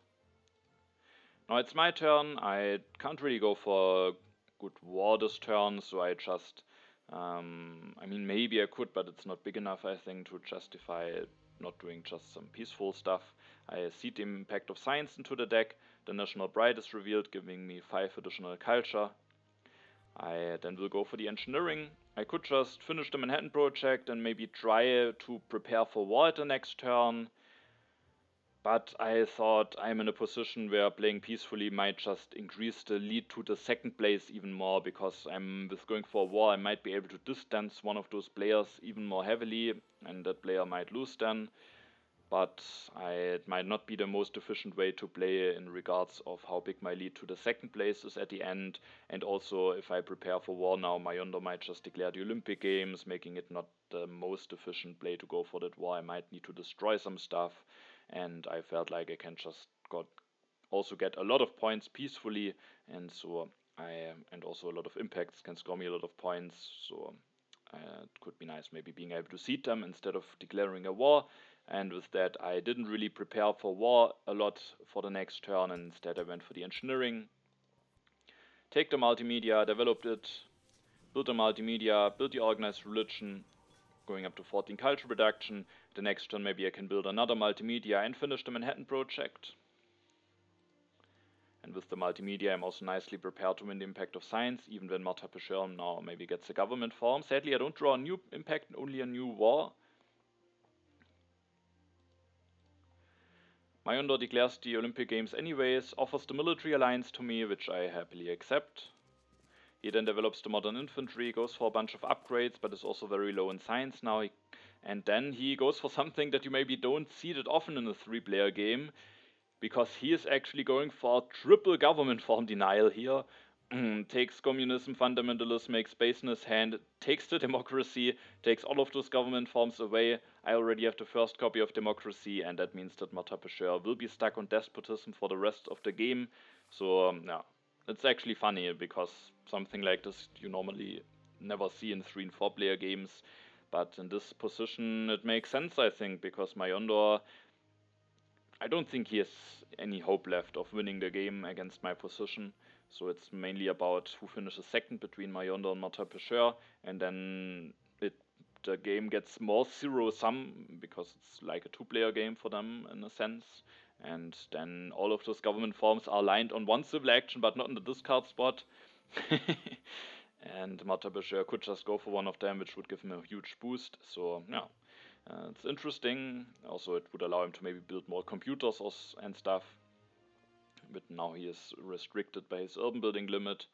Now it's my turn. I can't really go for a good war this turn, so I just, I mean maybe I could, but it's not big enough I think to justify not doing just some peaceful stuff. I seed the impact of science into the deck, the National Bride is revealed, giving me 5 additional culture. I then will go for the engineering. I could just finish the Manhattan Project and maybe try to prepare for war at the next turn, but I thought I'm in a position where playing peacefully might just increase the lead to the 2nd place even more, because with going for a war I might be able to distance one of those players even more heavily, and that player might lose then. but it might not be the most efficient way to play in regards of how big my lead to the second place is at the end. And also, if I prepare for war now, Majondor might just declare the Olympic Games, making it not the most efficient play to go for that war. I might need to destroy some stuff, and I felt like I can just also get a lot of points peacefully, and so and also a lot of impacts can score me a lot of points. So it could be nice maybe being able to seed them instead of declaring a war. And with that, I didn't really prepare for war a lot for the next turn, and instead I went for the engineering. Take the multimedia, developed it, built the multimedia, built the organized religion, going up to 14 culture production. The next turn maybe I can build another multimedia and finish the Manhattan project. And with the multimedia, I'm also nicely prepared to win the impact of science, even when Martha Pesher now maybe gets a government form. Sadly, I don't draw a new impact, only a new war. Majondor declares the Olympic Games anyways, offers the military alliance to me, which I happily accept. He then develops the modern infantry, goes for a bunch of upgrades, but is also very low in science now. And then he goes for something that you maybe don't see that often in a 3-player game, because he is actually going for triple government form denial here. Takes communism, fundamentalism, makes space in his hand, takes the democracy, takes all of those government forms away. I already have the first copy of democracy, and that means that Martha Pesher will be stuck on despotism for the rest of the game. So, yeah, it's actually funny, because something like this you normally never see in 3 and 4-player games. But in this position, it makes sense, I think, because Majondor, I don't think he has any hope left of winning the game against my position. So it's mainly about who finishes second between Majondor and Martha Pesher, and then the game gets more zero-sum, because it's like a 2-player game for them in a sense. And then all of those government forms are aligned on one civil action, but not in the discard spot. And Martha Pesher could just go for one of them, which would give him a huge boost. So, yeah. It's interesting. Also, it would allow him to maybe build more computers and stuff. But now he is restricted by his urban building limit.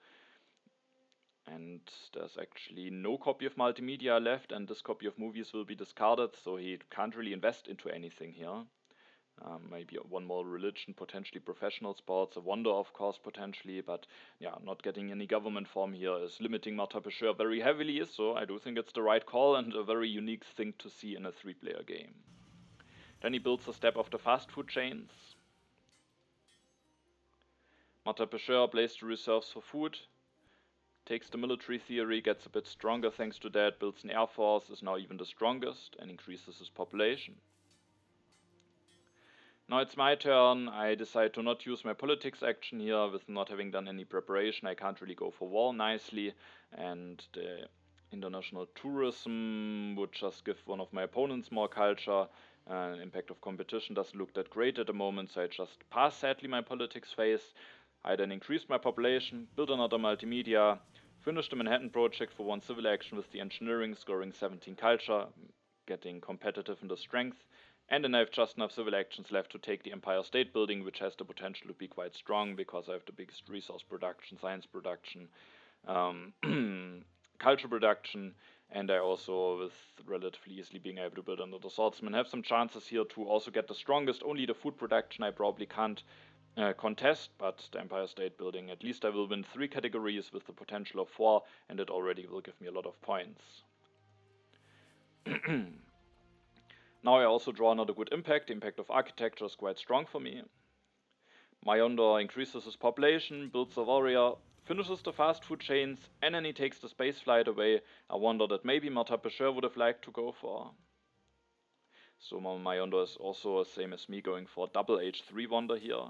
And there's actually no copy of multimedia left, and this copy of movies will be discarded, so he can't really invest into anything here. Maybe one more religion, potentially professional sports, a wonder of course potentially, but yeah, not getting any government form here is limiting Martha Pesher very heavily, so I do think it's the right call and a very unique thing to see in a 3-player game. Then he builds a step of the fast food chains. Martha Pesher plays the reserves for food, takes the military theory, gets a bit stronger thanks to that, builds an air force, is now even the strongest, and increases his population. Now it's my turn. I decide to not use my politics action here. With not having done any preparation, I can't really go for war nicely, and the international tourism would just give one of my opponents more culture. Impact of competition doesn't look that great at the moment, so I just pass sadly my politics phase. I then increase my population, build another multimedia, finish the Manhattan project for 1 civil action with the engineering, scoring 17 culture, getting competitive in the strength. And then I have just enough civil actions left to take the Empire State Building, which has the potential to be quite strong, because I have the biggest resource production, science production, culture production, and I also, with relatively easily being able to build another swordsman, have some chances here to also get the strongest. Only the food production I probably can't contest, but the Empire State Building, at least I will win 3 categories with the potential of 4, and it already will give me a lot of points. Now I also draw another good impact. The impact of architecture is quite strong for me. Majondor increases his population, builds a warrior, finishes the fast food chains, and then he takes the space flight away. A wonder that maybe Martha Pesher would have liked to go for. So Majondor is also the same as me, going for a double H3 wonder here.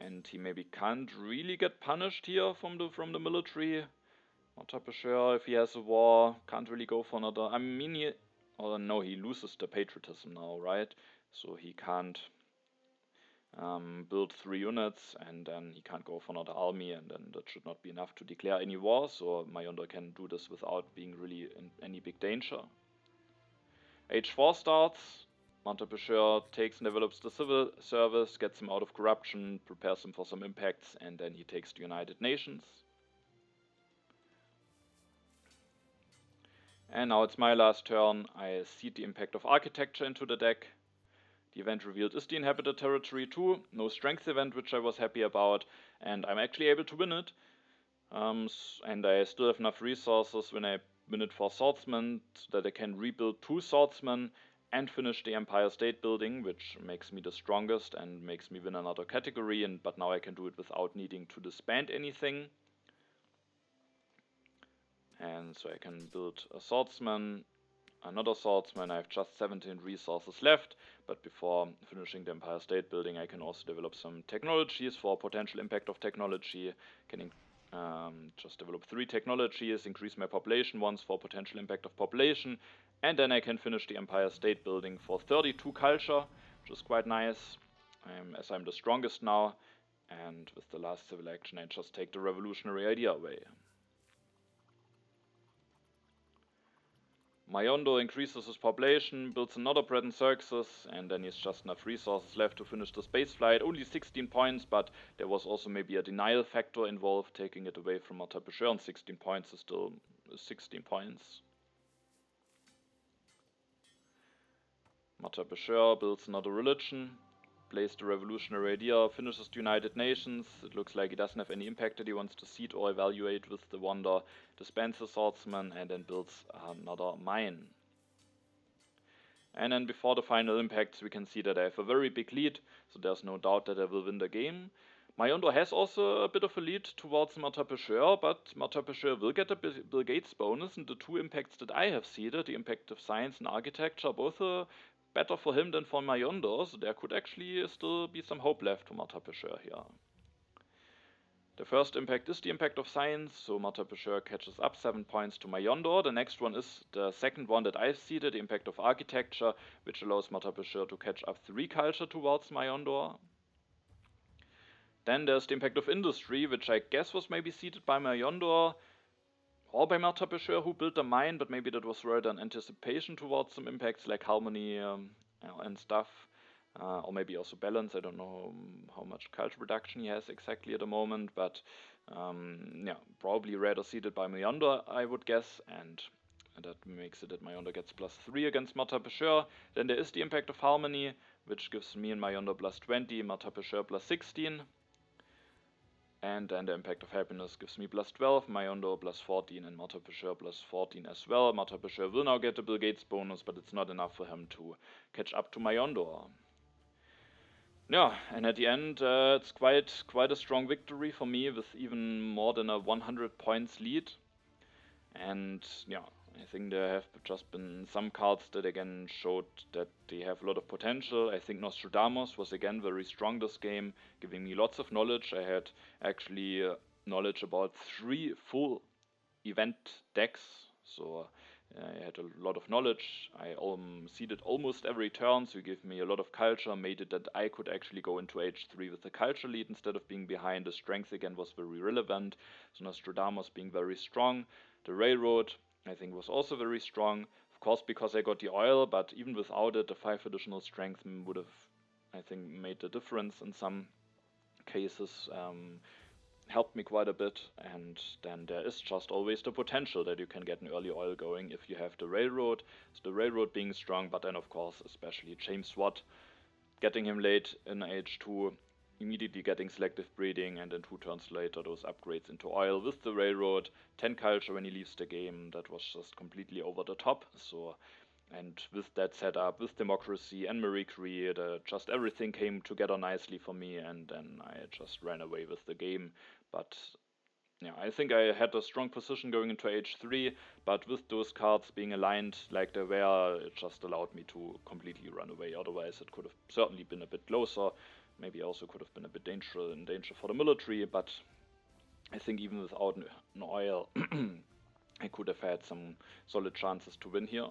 And he maybe can't really get punished here from the military. Martha Pesher, if he has a war, can't really go for another. I mean, he loses the patriotism now, right? So he can't build 3 units, and then he can't go for another army, and then that should not be enough to declare any war. So Majondor can do this without being really in any big danger. H4 starts. Martha Pesher takes and develops the civil service, gets him out of corruption, prepares him for some impacts, and then he takes the United Nations. And now it's my last turn. I seed the impact of architecture into the deck, The event revealed is the inhabited territory too, no strength event, which I was happy about, and I'm actually able to win it. And I still have enough resources when I win it for swordsmen that I can rebuild 2 swordsmen and finish the Empire State Building, which makes me the strongest and makes me win another category, but now I can do it without needing to disband anything. And so I can build a swordsman, another swordsman. I have just 17 resources left, but before finishing the Empire State Building I can also develop some technologies for potential impact of technology. Can just develop 3 technologies, increase my population once for potential impact of population, and then I can finish the Empire State Building for 32 culture, which is quite nice, as I'm the strongest now, and with the last civil action I just take the revolutionary idea away. Majondor increases his population, builds another bread and circuses, and then he's just enough resources left to finish the space flight. Only 16 points, but there was also maybe a denial factor involved, taking it away from Martin Pescher, and 16 points is still 16 points. Martin Pescher builds another religion, plays the revolutionary idea, finishes the United Nations. It looks like he doesn't have any impact that he wants to seed or evaluate with the wonder, disbands the swordsman, and then builds another mine. And then before the final impacts we can see that I have a very big lead, so there's no doubt that I will win the game. Majondor has also a bit of a lead towards Martin Pescher, but Martin Pescher will get a Bill Gates bonus, and the 2 impacts that I have seeded, the impact of science and architecture, both better for him than for Majondor, so there could actually still be some hope left for Martin Pescher here. The first impact is the impact of science, so Martin Pescher catches up 7 points to Majondor. The next one is the second one that I've seeded, the impact of architecture, which allows Martin Pescher to catch up 3 culture towards Majondor. Then there's the impact of industry, which I guess was maybe seeded by Majondor or by Martin Pescher, who built a mine, but maybe that was rather an anticipation towards some impacts like harmony and stuff. Or maybe also balance. I don't know how much culture reduction he has exactly at the moment, but yeah, probably rather seeded by Majondor, I would guess, and that makes it that Majondor gets +3 against Martin Pescher. Then there is the impact of harmony, which gives me and Majondor +20, Martin Pescher +16. And then the impact of happiness gives me +12, Majondor +14, and Martin Pescher +14 as well. Martin Pescher will now get the Bill Gates bonus, but it's not enough for him to catch up to Majondor. Yeah, and at the end, it's quite a strong victory for me, with even more than a 100 points lead. And yeah, I think there have just been some cards that again showed that they have a lot of potential. I think Nostradamus was again very strong this game, giving me lots of knowledge. I had actually knowledge about 3 full event decks, so I had a lot of knowledge. I seeded almost every turn, so he gave me a lot of culture, made it that I could actually go into H3 with the culture lead instead of being behind. The strength again was very relevant, so Nostradamus being very strong. The railroad, I think, was also very strong, of course because I got the oil, but even without it, the 5 additional strength would have, I think, made the difference in some cases. Helped me quite a bit, and then there is just always the potential that you can get an early oil going if you have the railroad. So the railroad being strong, but then of course especially James Watt, getting him late in H2, immediately getting selective breeding, and then 2 turns later those upgrades into oil with the railroad, 10 culture when he leaves the game. That was just completely over the top. So, and with that setup, with democracy and Marie Curie, just everything came together nicely for me, and then I just ran away with the game. But yeah, I think I had a strong position going into H3, but with those cards being aligned like they were, it just allowed me to completely run away. Otherwise it could have certainly been a bit closer, maybe also could have been a bit in danger for the military, but I think even without an oil I could have had some solid chances to win here.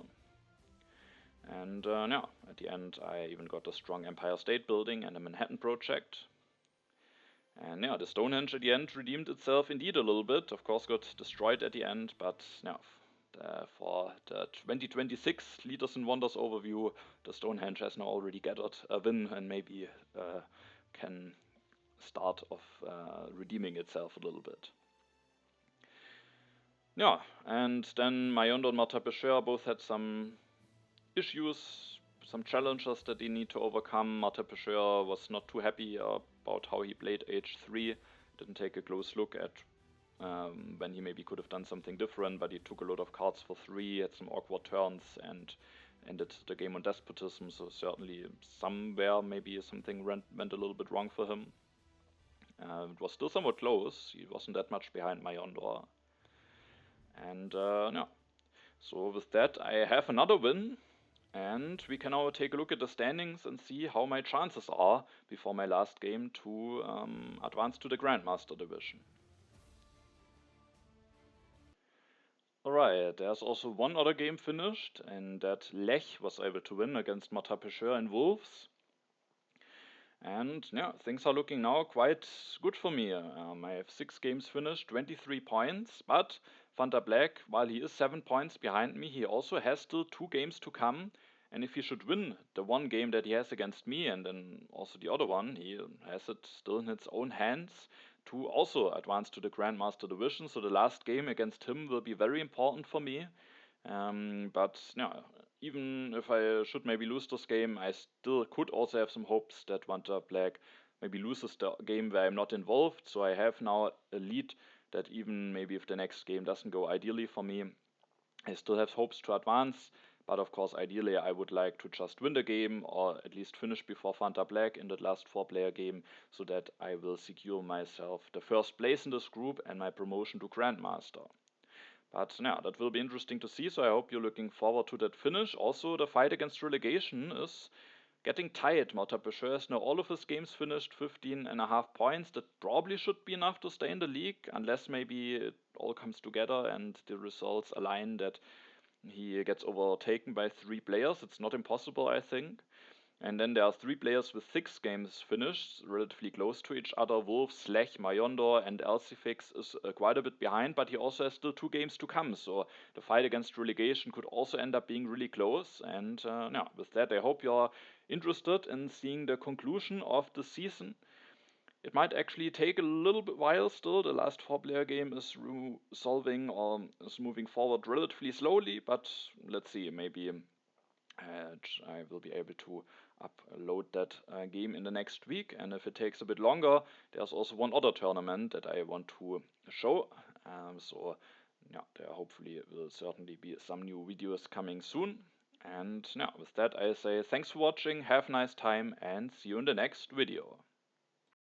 And yeah, at the end I even got a strong Empire State Building and a Manhattan project. And yeah, the Stonehenge at the end redeemed itself indeed a little bit. Of course got destroyed at the end, but yeah, for the 2026 Leaders and Wonders overview, the Stonehenge has now already gathered a win and maybe can start of redeeming itself a little bit. Yeah, and then Majondor and Martin Pescher both had some issues some challenges that he need to overcome. Martin Pecheur was not too happy about how he played H3. Didn't take a close look at when he maybe could have done something different, but he took a lot of cards for 3, had some awkward turns, and ended the game on despotism. So certainly somewhere maybe something went a little bit wrong for him. It was still somewhat close. He wasn't that much behind Majondor. And yeah. So with that, I have another win. And we can now take a look at the standings and see how my chances are before my last game to advance to the Grandmaster division. Alright, there's also one other game finished, and that Lech was able to win against Martin Pecheur and Wolves. And yeah, things are looking now quite good for me. I have 6 games finished, 23 points, but Fanta Black, while he is 7 points behind me, he also has still 2 games to come. And if he should win the one game that he has against me and then also the other one, he has it still in his own hands to also advance to the Grandmaster division. So the last game against him will be very important for me. But yeah, even if I should maybe lose this game, I still could also have some hopes that Vanta Black maybe loses the game where I'm not involved. So I have now a lead that even maybe if the next game doesn't go ideally for me, I still have hopes to advance. But of course, ideally, I would like to just win the game or at least finish before Fanta Black in that last 4-player game so that I will secure myself the first place in this group and my promotion to Grandmaster. But yeah, that will be interesting to see, so I hope you're looking forward to that finish. Also, the fight against relegation is getting tight. Martin Pecheur has now all of his games finished, 15.5 points. That probably should be enough to stay in the league, unless maybe it all comes together and the results align that he gets overtaken by 3 players. It's not impossible, I think. And then there are 3 players with 6 games finished, relatively close to each other. Wolves, Lech, Majondor, and Elcifix is quite a bit behind, but he also has still 2 games to come. So the fight against relegation could also end up being really close. And yeah, with that, I hope you're interested in seeing the conclusion of the season. It might actually take a little bit while still. The last 4-player game is solving or is moving forward relatively slowly, but let's see, maybe I will be able to upload that game in the next week. And if it takes a bit longer, there's also one other tournament that I want to show. So yeah, there hopefully will certainly be some new videos coming soon. And yeah, with that I say thanks for watching, have a nice time, and see you in the next video.